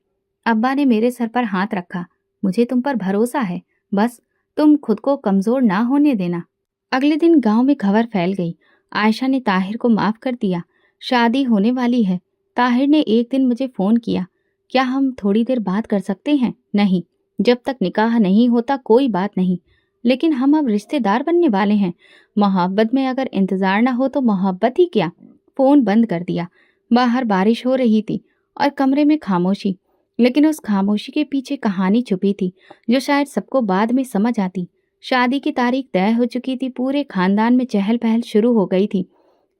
अब्बा ने मेरे सर पर हाथ रखा, मुझे तुम पर भरोसा है, बस तुम खुद को कमजोर ना होने देना। अगले दिन गांव में खबर फैल गई, आयशा ने ताहिर को माफ कर दिया, शादी होने वाली है। ताहिर ने एक दिन मुझे फोन किया, क्या हम थोड़ी देर बात कर सकते हैं? नहीं, जब तक निकाह नहीं होता कोई बात नहीं, लेकिन हम अब रिश्तेदार बनने वाले हैं। मोहब्बत में अगर इंतजार ना हो तो मोहब्बत ही क्या। फोन बंद कर दिया। बाहर बारिश हो रही थी और कमरे में खामोशी, लेकिन उस खामोशी के पीछे कहानी छुपी थी जो शायद सबको बाद में समझ आती। शादी की तारीख तय हो चुकी थी। पूरे खानदान में चहल पहल शुरू हो गई थी।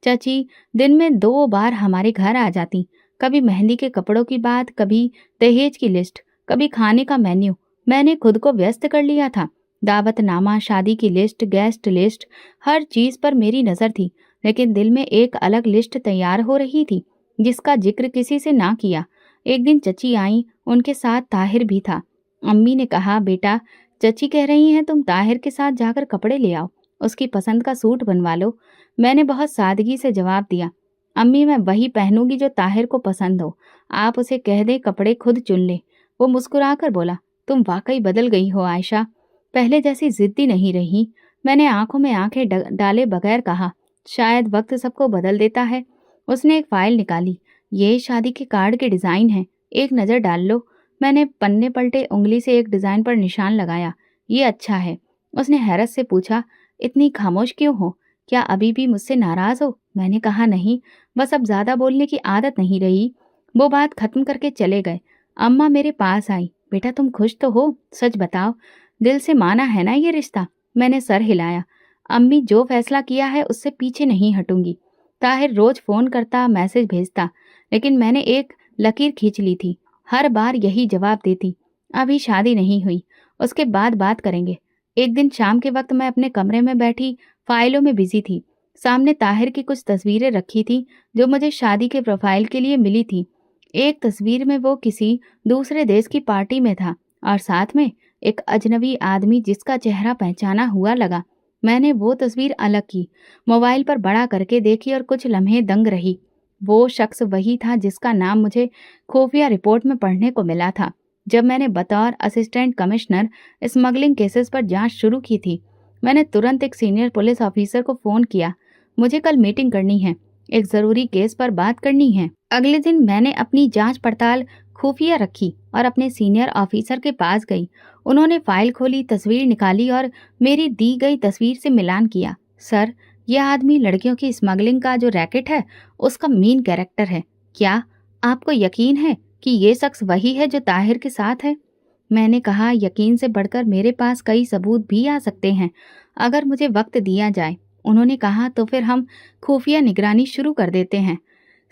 चाची दिन में 2 बार हमारे घर आ जाती। कभी मेहंदी के कपड़ों की बात, कभी दहेज की लिस्ट, कभी खाने का मेन्यू। मैंने खुद को व्यस्त कर लिया था। दावतनामा, शादी की लिस्ट, गेस्ट लिस्ट, हर चीज पर मेरी नजर थी। लेकिन दिल में एक अलग लिस्ट तैयार हो रही थी जिसका जिक्र किसी से ना किया। एक दिन चची आई, उनके साथ ताहिर भी था। अम्मी ने कहा, बेटा, चची कह रही हैं तुम ताहिर के साथ जाकर कपड़े ले आओ, उसकी पसंद का सूट बनवा लो। मैंने बहुत सादगी से जवाब दिया, अम्मी, मैं वही पहनूंगी जो ताहिर को पसंद हो। आप उसे कह दें कपड़े खुद चुन ले। वो मुस्कुराकर बोला, तुम वाकई बदल गई हो आयशा, पहले जैसी जिद्दी नहीं रही। मैंने आंखों में आंखें डाले बगैर कहा, शायद वक्त सबको बदल देता है। उसने एक फाइल निकाली, ये शादी के कार्ड के डिजाइन है, एक नजर डाल लो। मैंने पन्ने पलटे, उंगली से एक डिजाइन पर निशान लगाया, ये अच्छा है। उसने हैरत से पूछा, इतनी खामोश क्यों हो? क्या अभी भी मुझसे नाराज हो? मैंने कहा, नहीं, बस अब ज्यादा बोलने की आदत नहीं रही। वो बात खत्म करके चले गए। अम्मा मेरे पास आई, बेटा तुम खुश तो हो? सच बताओ, दिल से माना है ना ये रिश्ता? मैंने सर हिलाया। अम्मी, जो फैसला किया है उससे पीछे नहीं हटूंगी। ताहिर रोज फोन करता, मैसेज भेजता, लेकिन मैंने एक लकीर खींच ली थी। हर बार यही जवाब देती, अभी शादी नहीं हुई, उसके बाद बात करेंगे। एक दिन शाम के वक्त मैं अपने कमरे में बैठी फाइलों में बिजी थी। सामने ताहिर की कुछ तस्वीरें रखी थी जो मुझे शादी के प्रोफाइल के लिए मिली थी। एक तस्वीर में वो किसी दूसरे देश की पार्टी में था और साथ में एक अजनबी आदमी जिसका चेहरा पहचाना हुआ लगा। मैंने वो तस्वीर अलग की, मोबाइल पर बड़ा करके देखी और कुछ लम्हे दंग रही। वो शख्स वही था जिसका नाम मुझे खुफिया रिपोर्ट में पढ़ने को मिला था जब मैंने बतौर असिस्टेंट कमिश्नर स्मगलिंग केसेस पर जांच शुरू की थी। मैंने तुरंत एक सीनियर पुलिस ऑफिसर को फोन किया, मुझे कल मीटिंग करनी है, एक जरूरी केस पर बात करनी है। अगले दिन मैंने अपनी जांच पड़ताल खुफिया रखी और अपने सीनियर ऑफिसर के पास गई। उन्होंने फाइल खोली, तस्वीर निकाली और मेरी दी गई तस्वीर से मिलान किया। सर, यह आदमी लड़कियों की स्मगलिंग का जो रैकेट है उसका मेन कैरेक्टर है। क्या आपको यकीन है कि ये शख्स वही है जो ताहिर के साथ है? मैंने कहा, यकीन से बढ़कर मेरे पास कई सबूत भी आ सकते हैं अगर मुझे वक्त दिया जाए। उन्होंने कहा, तो फिर हम खुफिया निगरानी शुरू कर देते हैं।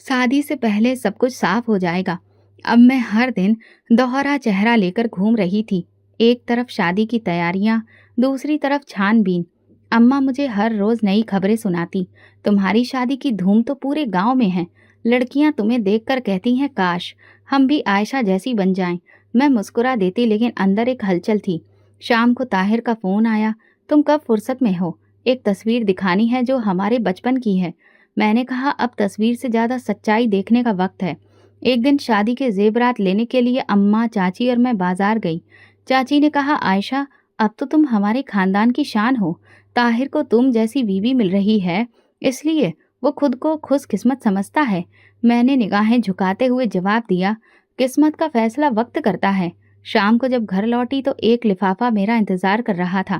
शादी से पहले सब कुछ साफ हो जाएगा। अब मैं हर दिन दोहरा चेहरा लेकर घूम रही थी, एक तरफ शादी की तैयारियां, दूसरी तरफ छानबीन। अम्मा मुझे हर रोज नई खबरें सुनाती, तुम्हारी शादी की धूम तो पूरे गांव में है, लड़कियां तुम्हें देखकर कहती हैं काश हम भी आयशा जैसी बन जाएं। मैं मुस्कुरा देती, लेकिन अंदर एक हलचल थी। शाम को ताहिर का फोन आया, तुम कब फुर्सत में हो? एक तस्वीर दिखानी है जो हमारे बचपन की है। मैंने कहा, अब तस्वीर से ज़्यादा सच्चाई देखने का वक्त है। एक दिन शादी के ज़ेवरात लेने के लिए अम्मा, चाची और मैं बाजार गई। चाची ने कहा, आयशा, अब तो तुम हमारे खानदान की शान हो। ताहिर को तुम जैसी बीवी मिल रही है, इसलिए वो खुद को खुशकिस्मत समझता है। मैंने निगाहें झुकाते हुए जवाब दिया, किस्मत का फैसला वक्त करता है। शाम को जब घर लौटी तो एक लिफाफा मेरा इंतजार कर रहा था।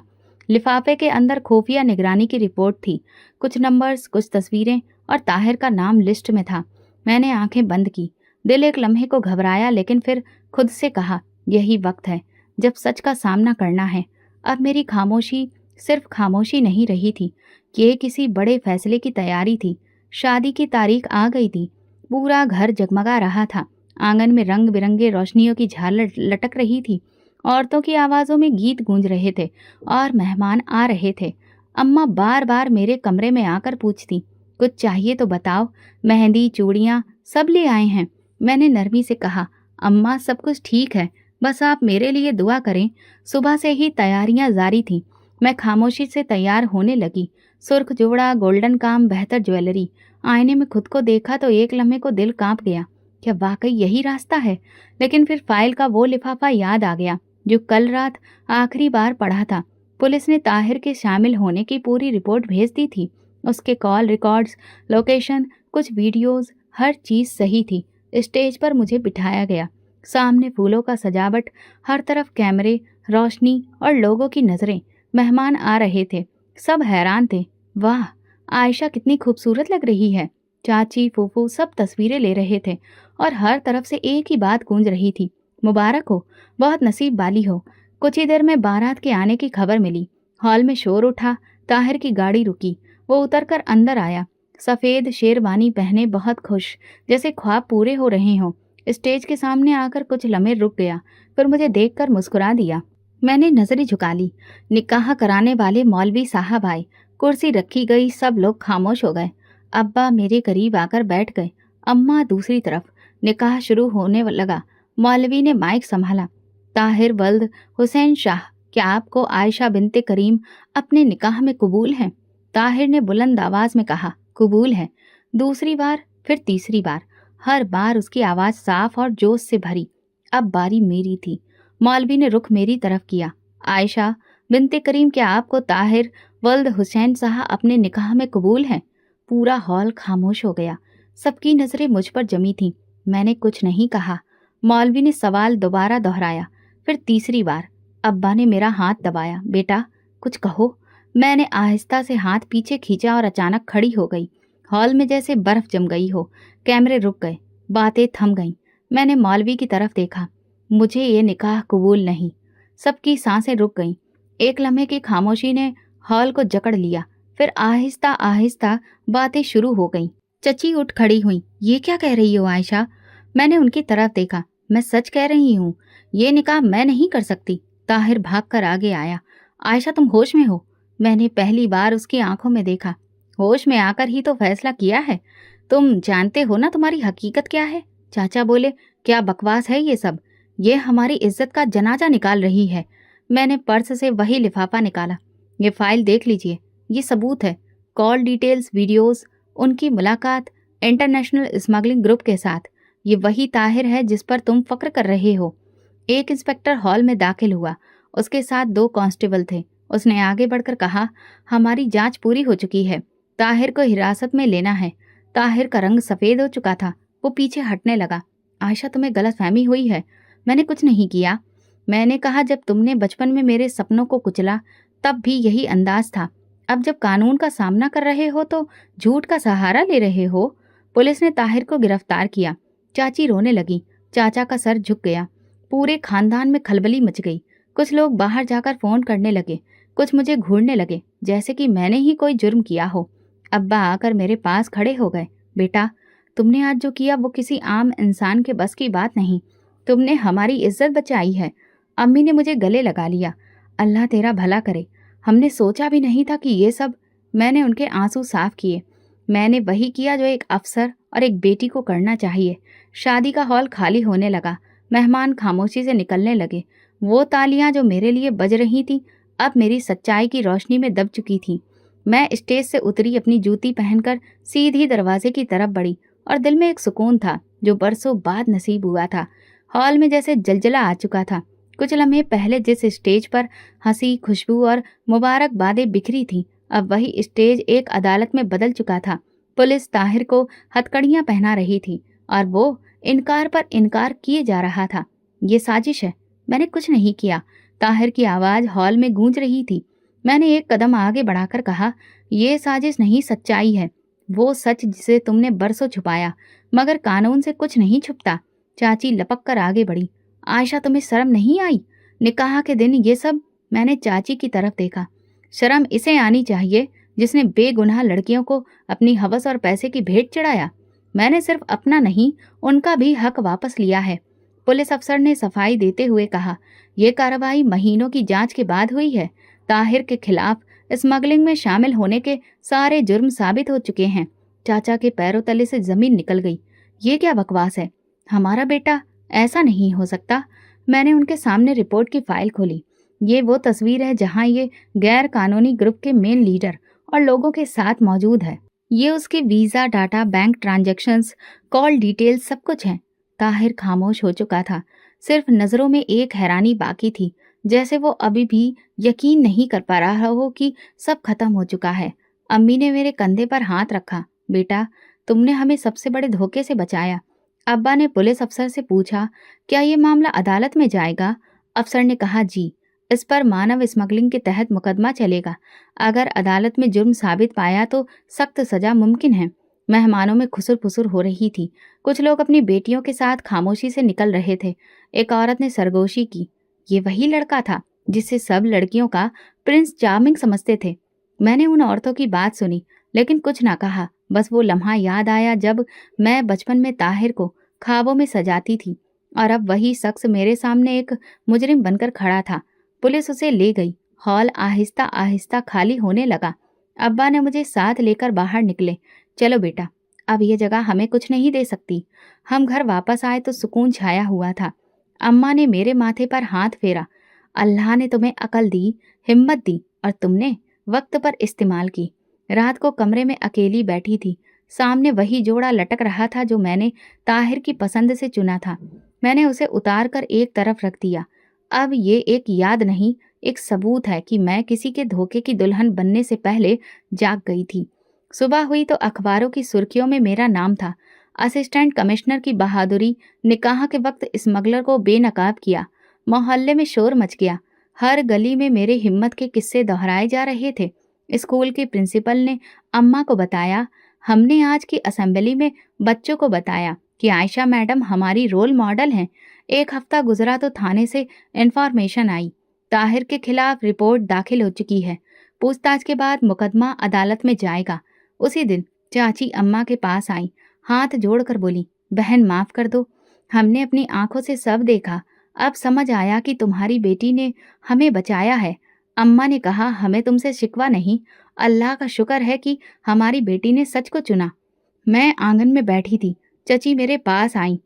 लिफाफे के अंदर खुफिया निगरानी की रिपोर्ट थी, कुछ नंबर्स, कुछ तस्वीरें और ताहिर का नाम लिस्ट में था। मैंने आंखें बंद की। दिल एक लम्हे को घबराया, लेकिन फिर खुद से कहा, यही वक्त है जब सच का सामना करना है। अब मेरी खामोशी सिर्फ खामोशी नहीं रही थी, ये किसी बड़े फैसले की तैयारी थी। शादी की तारीख आ गई थी। पूरा घर जगमगा रहा था। आंगन में रंग बिरंगे रोशनियों की झालर लटक रही थी। औरतों की आवाज़ों में गीत गूंज रहे थे और मेहमान आ रहे थे। अम्मा बार बार मेरे कमरे में आकर पूछती, कुछ चाहिए तो बताओ, मेहंदी, चूड़ियाँ सब ले आए हैं। मैंने नरमी से कहा, अम्मा सब कुछ ठीक है, बस आप मेरे लिए दुआ करें। सुबह से ही तैयारियां जारी थीं। मैं खामोशी से तैयार होने लगी। सुर्ख जोड़ा, गोल्डन काम, बेहतर ज्वेलरी। आईने में खुद को देखा तो एक लम्हे को दिल कांप गया। क्या वाकई यही रास्ता है? लेकिन फिर फाइल का वो लिफाफा याद आ गया जो कल रात आखिरी बार पढ़ा था। पुलिस ने ताहिर के शामिल होने की पूरी रिपोर्ट भेज दी थी। उसके कॉल रिकॉर्ड्स, लोकेशन, कुछ वीडियोस, हर चीज़ सही थी। स्टेज पर मुझे बिठाया गया। सामने फूलों का सजावट, हर तरफ कैमरे, रोशनी और लोगों की नज़रें। मेहमान आ रहे थे, सब हैरान थे। वाह, आयशा कितनी खूबसूरत लग रही है। चाची, फूफू सब तस्वीरें ले रहे थे और हर तरफ से एक ही बात गूंज रही थी, मुबारक हो, बहुत नसीब वाली हो। कुछ ही देर में बारात के आने की खबर मिली। हॉल में शोर उठा। ताहिर की गाड़ी रुकी। वो उतरकर अंदर आया, सफ़ेद शेरवानी पहने, बहुत खुश, जैसे ख्वाब पूरे हो रहे हों। स्टेज के सामने आकर कुछ लम्हे रुक गया, फिर मुझे देखकर मुस्कुरा दिया। मैंने नजरें झुका ली। निकाह कराने वाले मौलवी साहब आए। कुर्सी रखी गई, सब लोग खामोश हो गए। अब्बा मेरे करीब आकर बैठ गए, अम्मा दूसरी तरफ। निकाह शुरू होने लगा। मौलवी ने माइक संभाला। ताहिर वल्द हुसैन शाह, क्या आपको आयशा बिनते करीम अपने निकाह में कबूल हैं? ताहिर ने बुलंद आवाज में कहा, कबूल है। दूसरी बार, फिर तीसरी बार। हर बार उसकी आवाज़ साफ और जोश से भरी। अब बारी मेरी थी। मौलवी ने रुख मेरी तरफ किया। आयशा बिनते करीम, क्या आपको ताहिर वल्द हुसैन साहब अपने निकाह में कबूल हैं? पूरा हॉल खामोश हो गया। सबकी नज़रें मुझ पर जमी थीं। मैंने कुछ नहीं कहा। मौलवी ने सवाल दोबारा दोहराया, फिर तीसरी बार। अब्बा ने मेरा हाथ दबाया, बेटा कुछ कहो। मैंने आहिस्ता से हाथ पीछे खींचा और अचानक खड़ी हो गई। हॉल में जैसे बर्फ जम गई हो। कैमरे रुक गए, बातें थम गईं। मैंने मौलवी की तरफ देखा। मुझे ये निकाह कबूल नहीं। सबकी सांसें रुक गईं। एक लम्हे की खामोशी ने हॉल को जकड़ लिया। फिर आहिस्ता आहिस्ता बातें शुरू हो गईं। चची उठ खड़ी हुई। ये क्या कह रही हो आयशा? मैंने उनकी तरफ देखा। मैं सच कह रही हूँ, ये निकाह मैं नहीं कर सकती। ताहिर भागकर आगे आया। आयशा तुम होश में हो? मैंने पहली बार उसकी आंखों में देखा। होश में आकर ही तो फैसला किया है। तुम जानते हो ना तुम्हारी हकीकत क्या है? चाचा बोले, क्या बकवास है ये सब? ये हमारी इज्जत का जनाजा निकाल रही है। मैंने पर्स से वही लिफाफा निकाला। ये फाइल देख लीजिए, ये सबूत है। कॉल डिटेल्स, वीडियोस, उनकी मुलाकात इंटरनेशनल स्मगलिंग ग्रुप के साथ। ये वही ताहिर है जिस पर तुम फक्र कर रहे हो। एक इंस्पेक्टर हॉल में दाखिल हुआ। उसके साथ 2 कांस्टेबल थे। उसने आगे बढ़कर कहा, हमारी जांच पूरी हो चुकी है। ताहिर को हिरासत में लेना है। ताहिर का रंग सफ़ेद हो चुका था। वो पीछे हटने लगा। आयशा तुम्हें गलतफहमी हुई है, मैंने कुछ नहीं किया। मैंने कहा, जब तुमने बचपन में मेरे सपनों को कुचला तब भी यही अंदाज था। अब जब कानून का सामना कर रहे हो तो झूठ का सहारा ले रहे हो। पुलिस ने ताहिर को गिरफ्तार किया। चाची रोने लगी। चाचा का सर झुक गया। पूरे खानदान में खलबली मच गई। कुछ लोग बाहर जाकर फ़ोन करने लगे, कुछ मुझे घूरने लगे जैसे कि मैंने ही कोई जुर्म किया हो। अब्बा आकर मेरे पास खड़े हो गए। बेटा, तुमने आज जो किया वो किसी आम इंसान के बस की बात नहीं। तुमने हमारी इज्जत बचाई है। अम्मी ने मुझे गले लगा लिया। अल्लाह तेरा भला करे, हमने सोचा भी नहीं था कि ये सब। मैंने उनके आंसू साफ किए। मैंने वही किया जो एक अफसर और एक बेटी को करना चाहिए। शादी का हॉल खाली होने लगा। मेहमान खामोशी से निकलने लगे। वो तालियां जो मेरे लिए बज रही थी अब मेरी सच्चाई की रोशनी में दब चुकी थी। मैं स्टेज से उतरी, अपनी जूती पहनकर सीधी दरवाजे की तरफ बढ़ी और दिल में एक सुकून था जो बरसों बाद नसीब हुआ था। हॉल में जैसे जलजला आ चुका था। कुछ लम्हे पहले जिस स्टेज पर हंसी, खुशबू और मुबारकबादें बिखरी थीं, अब वही स्टेज एक अदालत में बदल चुका था। पुलिस ताहिर को हथकड़ियां पहना रही थी और वो इनकार पर इनकार किए जा रहा था। ये साजिश है, मैंने कुछ नहीं किया। ताहिर की आवाज़ हॉल में गूंज रही थी। मैंने एक कदम आगे बढ़ाकर कहा, ये साजिश नहीं, सच्चाई है। वो सच जिसे तुमने बरसों छुपाया, मगर कानून से कुछ नहीं छुपता। चाची लपक कर आगे बढ़ी। आयशा, तुम्हें शर्म नहीं आई? निकाह के दिन ये सब? मैंने चाची की तरफ देखा। शर्म इसे आनी चाहिए जिसने बेगुनाह लड़कियों को अपनी हवस और पैसे की भेंट चढ़ाया। मैंने सिर्फ अपना नहीं, उनका भी हक वापस लिया है। पुलिस अफसर ने सफाई देते हुए कहा, यह कार्रवाई महीनों की जांच के बाद हुई है। ताहिर के खिलाफ स्मगलिंग में शामिल होने के सारे जुर्म साबित हो चुके हैं। चाचा के पैरों तले से जमीन निकल गई। ये क्या बकवास है? हमारा बेटा? ऐसा नहीं हो सकता। मैंने उनके सामने रिपोर्ट की फाइल खोली। ये वो तस्वीर है जहां ये गैर कानूनी ग्रुप के मेन लीडर और लोगों के साथ मौजूद है। ये उसके visa, data, bank transactions, call details सब कुछ है। ताहिर खामोश हो चुका था। सिर्फ नज़रों में एक हैरानी बाकी थी, जैसे वो अभी भी यकीन नहीं कर पा रहा हो कि सब खत्म हो चुका है। अम्मी ने मेरे कंधे पर हाथ रखा। बेटा, तुमने हमें सबसे बड़े धोखे से बचाया। अब्बा ने पुलिस अफसर से पूछा, क्या ये मामला अदालत में जाएगा? अफसर ने कहा, जी, इस पर मानव स्मगलिंग के तहत मुकदमा चलेगा। अगर अदालत में जुर्म साबित पाया तो सख्त सजा मुमकिन है। मेहमानों में खुसर फुसर हो रही थी। कुछ लोग अपनी बेटियों के साथ खामोशी से निकल रहे थे। एक औरत ने सरगोशी की, ये वही लड़का था जिसे सब लड़कियों का प्रिंस चार्मिंग समझते थे। मैंने उन औरतों की बात सुनी, लेकिन कुछ ना कहा। बस वो लम्हा याद आया जब मैं बचपन में ताहिर को ख्वाबों में सजाती थी और अब वही शख्स मेरे सामने एक मुजरिम बनकर खड़ा था। पुलिस उसे ले गई। हॉल आहिस्ता आहिस्ता खाली होने लगा। अब्बा ने मुझे साथ लेकर बाहर निकले। चलो बेटा, अब ये जगह हमें कुछ नहीं दे सकती। हम घर वापस आए तो सुकून छाया हुआ था। अम्मा ने मेरे माथे पर हाथ फेरा। अल्लाह ने तुम्हें अकल दी, हिम्मत दी और तुमने वक्त पर इस्तेमाल की। रात को कमरे में अकेली बैठी थी। सामने वही जोड़ा लटक रहा था जो मैंने ताहिर की पसंद से चुना था। मैंने उसे उतार कर एक तरफ रख दिया। अब ये एक याद नहीं, एक सबूत है कि मैं किसी के धोखे की दुल्हन बनने से पहले जाग गई थी। सुबह हुई तो अखबारों की सुर्खियों में मेरा नाम था। असिस्टेंट कमिश्नर की बहादुरी, निकाह के वक्त स्मगलर को बेनकाब किया। मोहल्ले में शोर मच गया। हर गली में मेरे हिम्मत के किस्से दोहराए जा रहे थे। स्कूल की प्रिंसिपल ने अम्मा को बताया। हमने आज की असेंबली में बच्चों को बताया कि आयशा मैडम हमारी रोल मॉडल हैं। एक हफ्ता गुजरा तो थाने से इन्फॉर्मेशन आई। ताहिर के खिलाफ रिपोर्ट दाखिल हो चुकी है। पूछताछ के बाद मुकदमा अदालत में जाएगा। उसी दिन चाची अम्मा के पास आई, हाथ जोड़कर बोली, बहन माफ कर दो, हमने अपनी आंखों से सब देखा। अब समझ आया कि तुम्हारी बेटी ने हमें बचाया है। अम्मा ने कहा, हमें तुमसे शिकवा नहीं, अल्लाह का शुक्र है कि हमारी बेटी ने सच को चुना। मैं आंगन में बैठी थी। चची मेरे पास आई।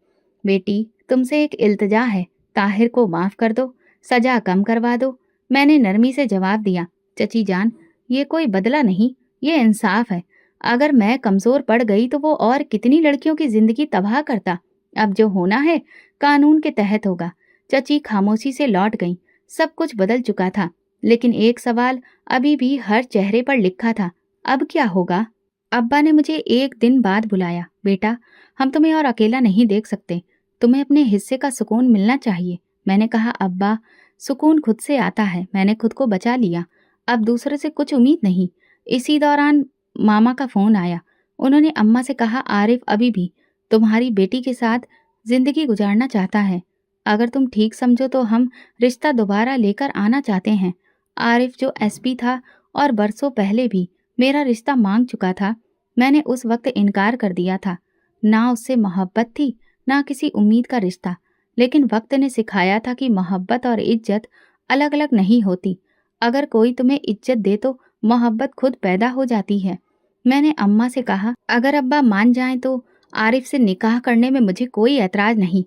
बेटी, तुमसे एक इल्तिजा है, ताहिर को माफ कर दो, सजा कम करवा दो। मैंने नरमी से जवाब दिया, चची जान, ये कोई बदला नहीं, ये इंसाफ है। अगर मैं कमजोर पड़ गई तो वो और कितनी लड़कियों की जिंदगी तबाह करता। अब जो होना है कानून के तहत होगा। चची खामोशी से लौट गई। सब कुछ बदल चुका था, लेकिन एक सवाल अभी भी हर चेहरे पर लिखा था, अब क्या होगा? अब्बा ने मुझे एक दिन बाद बुलाया। बेटा, हम तुम्हें और अकेला नहीं देख सकते, तुम्हें अपने हिस्से का सुकून मिलना चाहिए। मैंने कहा, अब्बा, सुकून खुद से आता है, मैंने खुद को बचा लिया, अब दूसरे से कुछ उम्मीद नहीं। इसी दौरान मामा का फोन आया। उन्होंने अम्मा से कहा, आरिफ अभी भी तुम्हारी बेटी के साथ जिंदगी गुजारना चाहता है। अगर तुम ठीक समझो तो हम रिश्ता दोबारा लेकर आना चाहते हैं। आरिफ जो एसपी था और बरसों पहले भी मेरा रिश्ता मांग चुका था, मैंने उस वक्त इनकार कर दिया था। ना उससे मोहब्बत थी, ना किसी उम्मीद का रिश्ता, लेकिन वक्त ने सिखाया था कि मोहब्बत और इज्जत अलग अलग नहीं होती। अगर कोई तुम्हें इज्जत दे तो मोहब्बत खुद पैदा हो जाती है। मैंने अम्मा से कहा, अगर अब्बा मान जाएं तो आरिफ से निकाह करने में मुझे कोई ऐतराज नहीं।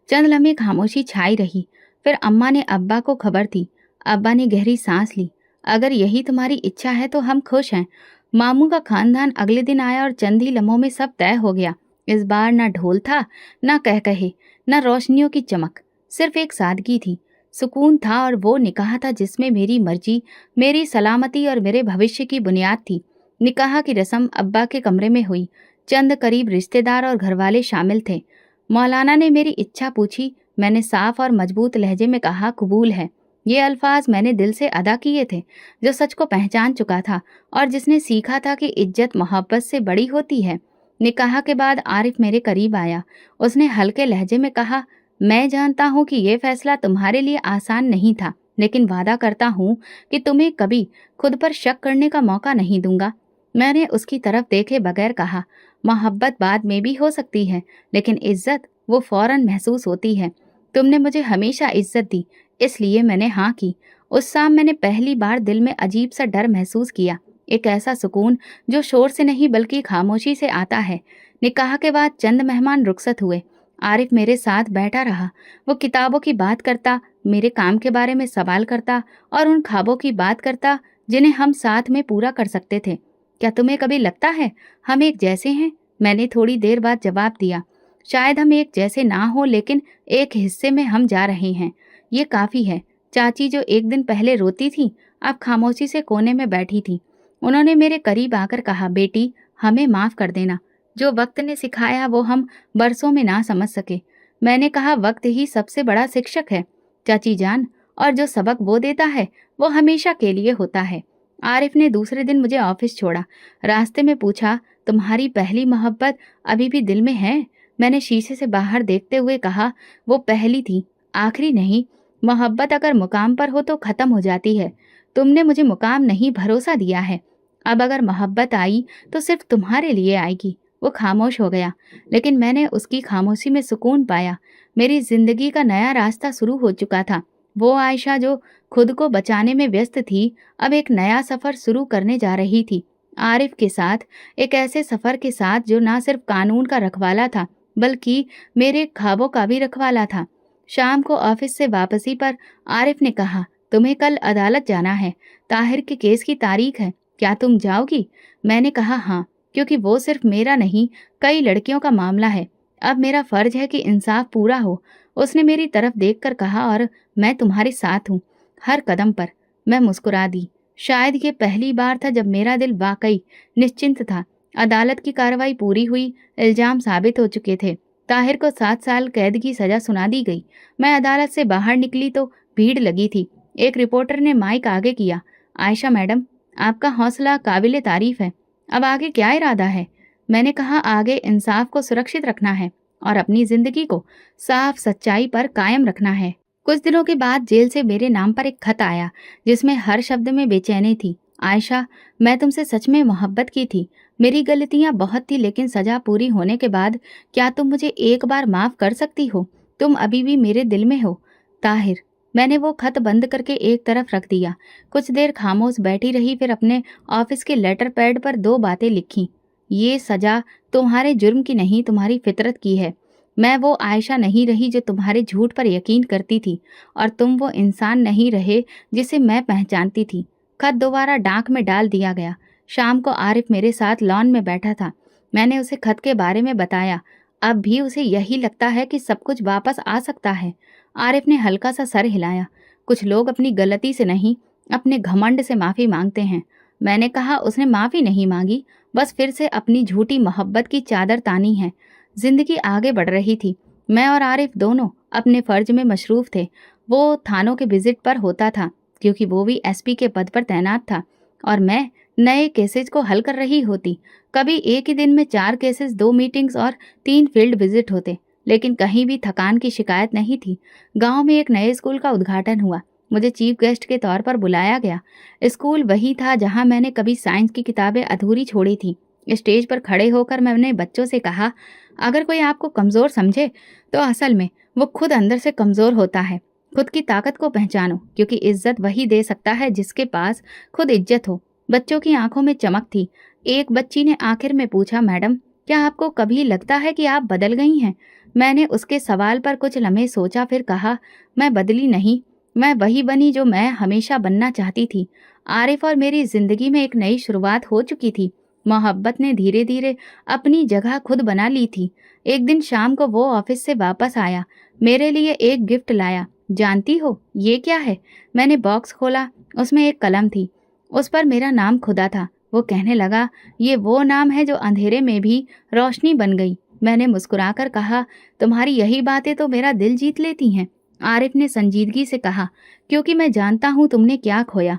चंद लम्हे खामोशी छाई रही। फिर अम्मा ने अब्बा को खबर दी। अब्बा ने गहरी सांस ली। अगर यही तुम्हारी इच्छा है तो हम खुश हैं। मामू का खानदान अगले दिन आया और चंद ही लम्हों में सब तय हो गया। इस बार ना ढोल था, ना कह कहे, ना रोशनियों की चमक, सिर्फ एक सादगी थी, सुकून था। और वो निकाह था जिसमें मेरी मर्जी, मेरी सलामती और मेरे भविष्य की बुनियाद थी। निकाह की रस्म अब्बा के कमरे में हुई। चंद करीब रिश्तेदार और घरवाले शामिल थे। मौलाना ने मेरी इच्छा पूछी। मैंने साफ और मजबूत लहजे में कहा, कबूल है। ये अल्फाज मैंने दिल से अदा किए थे, जो सच को पहचान चुका था और जिसने सीखा था कि इज्जत मोहब्बत से बड़ी होती है। निकाह के बाद आरिफ मेरे करीब आया। उसने हल्के लहजे में कहा, मैं जानता हूँ कि ये फैसला तुम्हारे लिए आसान नहीं था, लेकिन वादा करता हूँ कि तुम्हें कभी खुद पर शक करने का मौका नहीं दूंगा। मैंने उसकी तरफ देखे बगैर कहा, मोहब्बत बाद में भी हो सकती है, लेकिन इज्जत वो फौरन महसूस होती है। तुमने मुझे हमेशा इज्जत दी, इसलिए मैंने हाँ की। उस शाम मैंने पहली बार दिल में अजीब सा डर महसूस किया, एक ऐसा सुकून जो शोर से नहीं बल्कि खामोशी से आता है। निकाह के बाद चंद मेहमान रुखसत हुए। आरिफ मेरे साथ बैठा रहा। वो किताबों की बात करता, मेरे काम के बारे में सवाल करता और उन ख्वाबों की बात करता जिन्हें हम साथ में पूरा कर सकते थे। क्या तुम्हें कभी लगता है हम एक जैसे हैं? मैंने थोड़ी देर बाद जवाब दिया, शायद हम एक जैसे ना हो, लेकिन एक हिस्से में हम जा रहे हैं। ये काफ़ी है। चाची जो एक दिन पहले रोती थी, अब खामोशी से कोने में बैठी थी। उन्होंने मेरे करीब आकर कहा, बेटी हमें माफ़ कर देना। जो वक्त ने सिखाया वो हम बरसों में ना समझ सके। मैंने कहा, वक्त ही सबसे बड़ा शिक्षक है चाची जान, और जो सबक वो देता है वो हमेशा के लिए होता है। आरिफ ने दूसरे दिन मुझे ऑफिस छोड़ा। रास्ते में पूछा, तुम्हारी पहली मोहब्बत अभी भी दिल में है? मैंने शीशे से बाहर देखते हुए कहा, वो पहली थी, आखिरी नहीं। मोहब्बत अगर मुकाम पर हो तो ख़त्म हो जाती है। तुमने मुझे मुकाम नहीं, भरोसा दिया है। अब अगर मोहब्बत आई तो सिर्फ तुम्हारे लिए आएगी। वो खामोश हो गया, लेकिन मैंने उसकी खामोशी में सुकून पाया। मेरी जिंदगी का नया रास्ता शुरू हो चुका था। वो आयशा जो खुद को बचाने में व्यस्त थी, अब एक नया सफ़र शुरू करने जा रही थी। आरिफ के साथ, एक ऐसे सफ़र के साथ जो ना सिर्फ कानून का रखवाला था, बल्कि मेरे ख्वाबों का भी रखवाला था। शाम को ऑफिस से वापसी पर आरिफ ने कहा, तुम्हें कल अदालत जाना है, ताहिर के केस की तारीख है, क्या तुम जाओगी? मैंने कहा हाँ, क्योंकि वो सिर्फ मेरा नहीं, कई लड़कियों का मामला है। अब मेरा फर्ज है कि इंसाफ पूरा हो। उसने मेरी तरफ देखकर कहा, और मैं तुम्हारे साथ हूँ हर कदम पर। मैं मुस्कुरा दी। शायद ये पहली बार था जब मेरा दिल वाकई निश्चिंत था। अदालत की कार्रवाई पूरी हुई। इल्जाम साबित हो चुके थे। ताहिर को 7 साल कैद की सजा सुना दी गई। मैं अदालत से बाहर निकली तो भीड़ लगी थी। एक रिपोर्टर ने माइक आगे किया, आयशा मैडम, आपका हौसला काबिले तारीफ है। अब आगे क्या इरादा है? मैंने कहा, आगे इंसाफ को सुरक्षित रखना है और अपनी जिंदगी को साफ सच्चाई पर कायम रखना है। कुछ दिनों के बाद जेल से मेरे नाम पर एक खत आया, जिसमें हर शब्द में बेचैनी थी। आयशा, मैं तुमसे सच में मोहब्बत की थी। मेरी गलतियां बहुत थी, लेकिन सजा पूरी होने के बाद क्या तुम मुझे एक बार माफ कर सकती हो? तुम अभी भी मेरे दिल में हो। ताहिर। मैंने वो खत बंद करके एक तरफ रख दिया। कुछ देर खामोश बैठी रही, फिर अपने ऑफिस के लेटर पैड पर 2 बातें लिखी। ये सजा तुम्हारे जुर्म की नहीं, तुम्हारी फितरत की है। मैं वो आयशा नहीं रही जो तुम्हारे झूठ पर यकीन करती थी, और तुम वो इंसान नहीं रहे जिसे मैं पहचानती थी। खत दोबारा डाक में डाल दिया गया। शाम को आरिफ मेरे साथ लॉन में बैठा था। मैंने उसे खत के बारे में बताया। अब भी उसे यही लगता है कि सब कुछ वापस आ सकता है। आरिफ ने हल्का सा सर हिलाया। कुछ लोग अपनी गलती से नहीं, अपने घमंड से माफ़ी मांगते हैं। मैंने कहा, उसने माफ़ी नहीं मांगी, बस फिर से अपनी झूठी मोहब्बत की चादर तानी है। जिंदगी आगे बढ़ रही थी। मैं और आरिफ दोनों अपने फर्ज में मशरूफ थे। वो थानों के विजिट पर होता था, क्योंकि वो भी एसपी के पद पर तैनात था, और मैं नए केसेज को हल कर रही होती। कभी एक ही दिन में 4 केसेस, 2 मीटिंग्स और 3 फील्ड विजिट होते, लेकिन कहीं भी थकान की शिकायत नहीं थी। गांव में एक नए स्कूल का उद्घाटन हुआ। मुझे चीफ गेस्ट के तौर पर बुलाया गया। स्कूल वही था जहां मैंने कभी साइंस की किताबें अधूरी छोड़ी थी। स्टेज पर खड़े होकर मैंने बच्चों से कहा, अगर कोई आपको कमज़ोर समझे तो असल में वो खुद अंदर से कमज़ोर होता है। खुद की ताकत को पहचानो, क्योंकि इज्जत वही दे सकता है जिसके पास खुद इज्जत हो। बच्चों की आंखों में चमक थी। एक बच्ची ने आखिर में पूछा, मैडम, क्या आपको कभी लगता है कि आप बदल गई हैं? मैंने उसके सवाल पर कुछ लम्हे सोचा, फिर कहा, मैं बदली नहीं, मैं वही बनी जो मैं हमेशा बनना चाहती थी। आरिफ और मेरी जिंदगी में एक नई शुरुआत हो चुकी थी। मोहब्बत ने धीरे धीरे अपनी जगह खुद बना ली थी। एक दिन शाम को वो ऑफिस से वापस आया, मेरे लिए एक गिफ्ट लाया। जानती हो ये क्या है? मैंने बॉक्स खोला, उसमें एक कलम थी, उस पर मेरा नाम खुदा था। वो कहने लगा, ये वो नाम है जो अंधेरे में भी रोशनी बन गई। मैंने मुस्कुराकर कहा, तुम्हारी यही बातें तो मेरा दिल जीत लेती हैं। आरिफ ने संजीदगी से कहा, क्योंकि मैं जानता हूँ तुमने क्या खोया,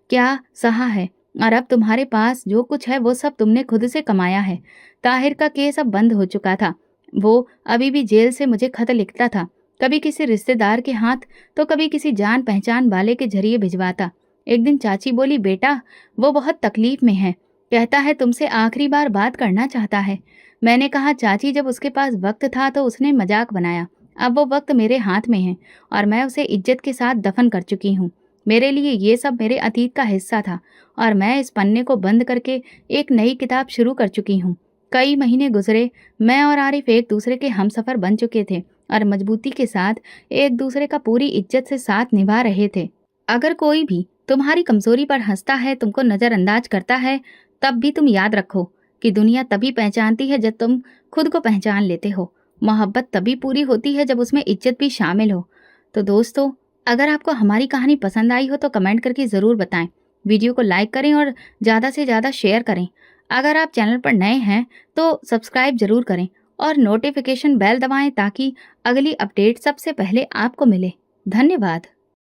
क्या सहा है, और अब तुम्हारे पास जो कुछ है वो सब तुमने खुद से कमाया है। ताहिर का केस अब बंद हो चुका था। वो अभी भी जेल से मुझे खत लिखता था, कभी किसी रिश्तेदार के हाथ तो कभी किसी जान पहचान वाले के जरिए भिजवाता। एक दिन चाची बोली, बेटा वो बहुत तकलीफ में है, कहता है तुमसे आखिरी बार बात करना चाहता है। मैंने कहा, चाची जब उसके पास वक्त था तो उसने मजाक बनाया, अब वो वक्त मेरे हाथ में है और मैं उसे इज्जत के साथ दफन कर चुकी हूँ। मेरे लिए ये सब मेरे अतीत का हिस्सा था और मैं इस पन्ने को बंद करके एक नई किताब शुरू कर चुकी हूँ। कई महीने गुजरे, मैं और आरिफ एक दूसरे के हमसफर बन चुके थे और मजबूती के साथ एक दूसरे का पूरी इज्जत से साथ निभा रहे थे। अगर कोई भी तुम्हारी कमजोरी पर हंसता है, तुमको नजरअंदाज करता है, तब भी तुम याद रखो कि दुनिया तभी पहचानती है जब तुम खुद को पहचान लेते हो। मोहब्बत तभी पूरी होती है जब उसमें इज्जत भी शामिल हो। तो दोस्तों, अगर आपको हमारी कहानी पसंद आई हो तो कमेंट करके ज़रूर बताएं। वीडियो को लाइक करें और ज़्यादा से ज़्यादा शेयर करें। अगर आप चैनल पर नए हैं तो सब्सक्राइब ज़रूर करें और नोटिफिकेशन बेल दबाएं ताकि अगली अपडेट सबसे पहले आपको मिले। धन्यवाद।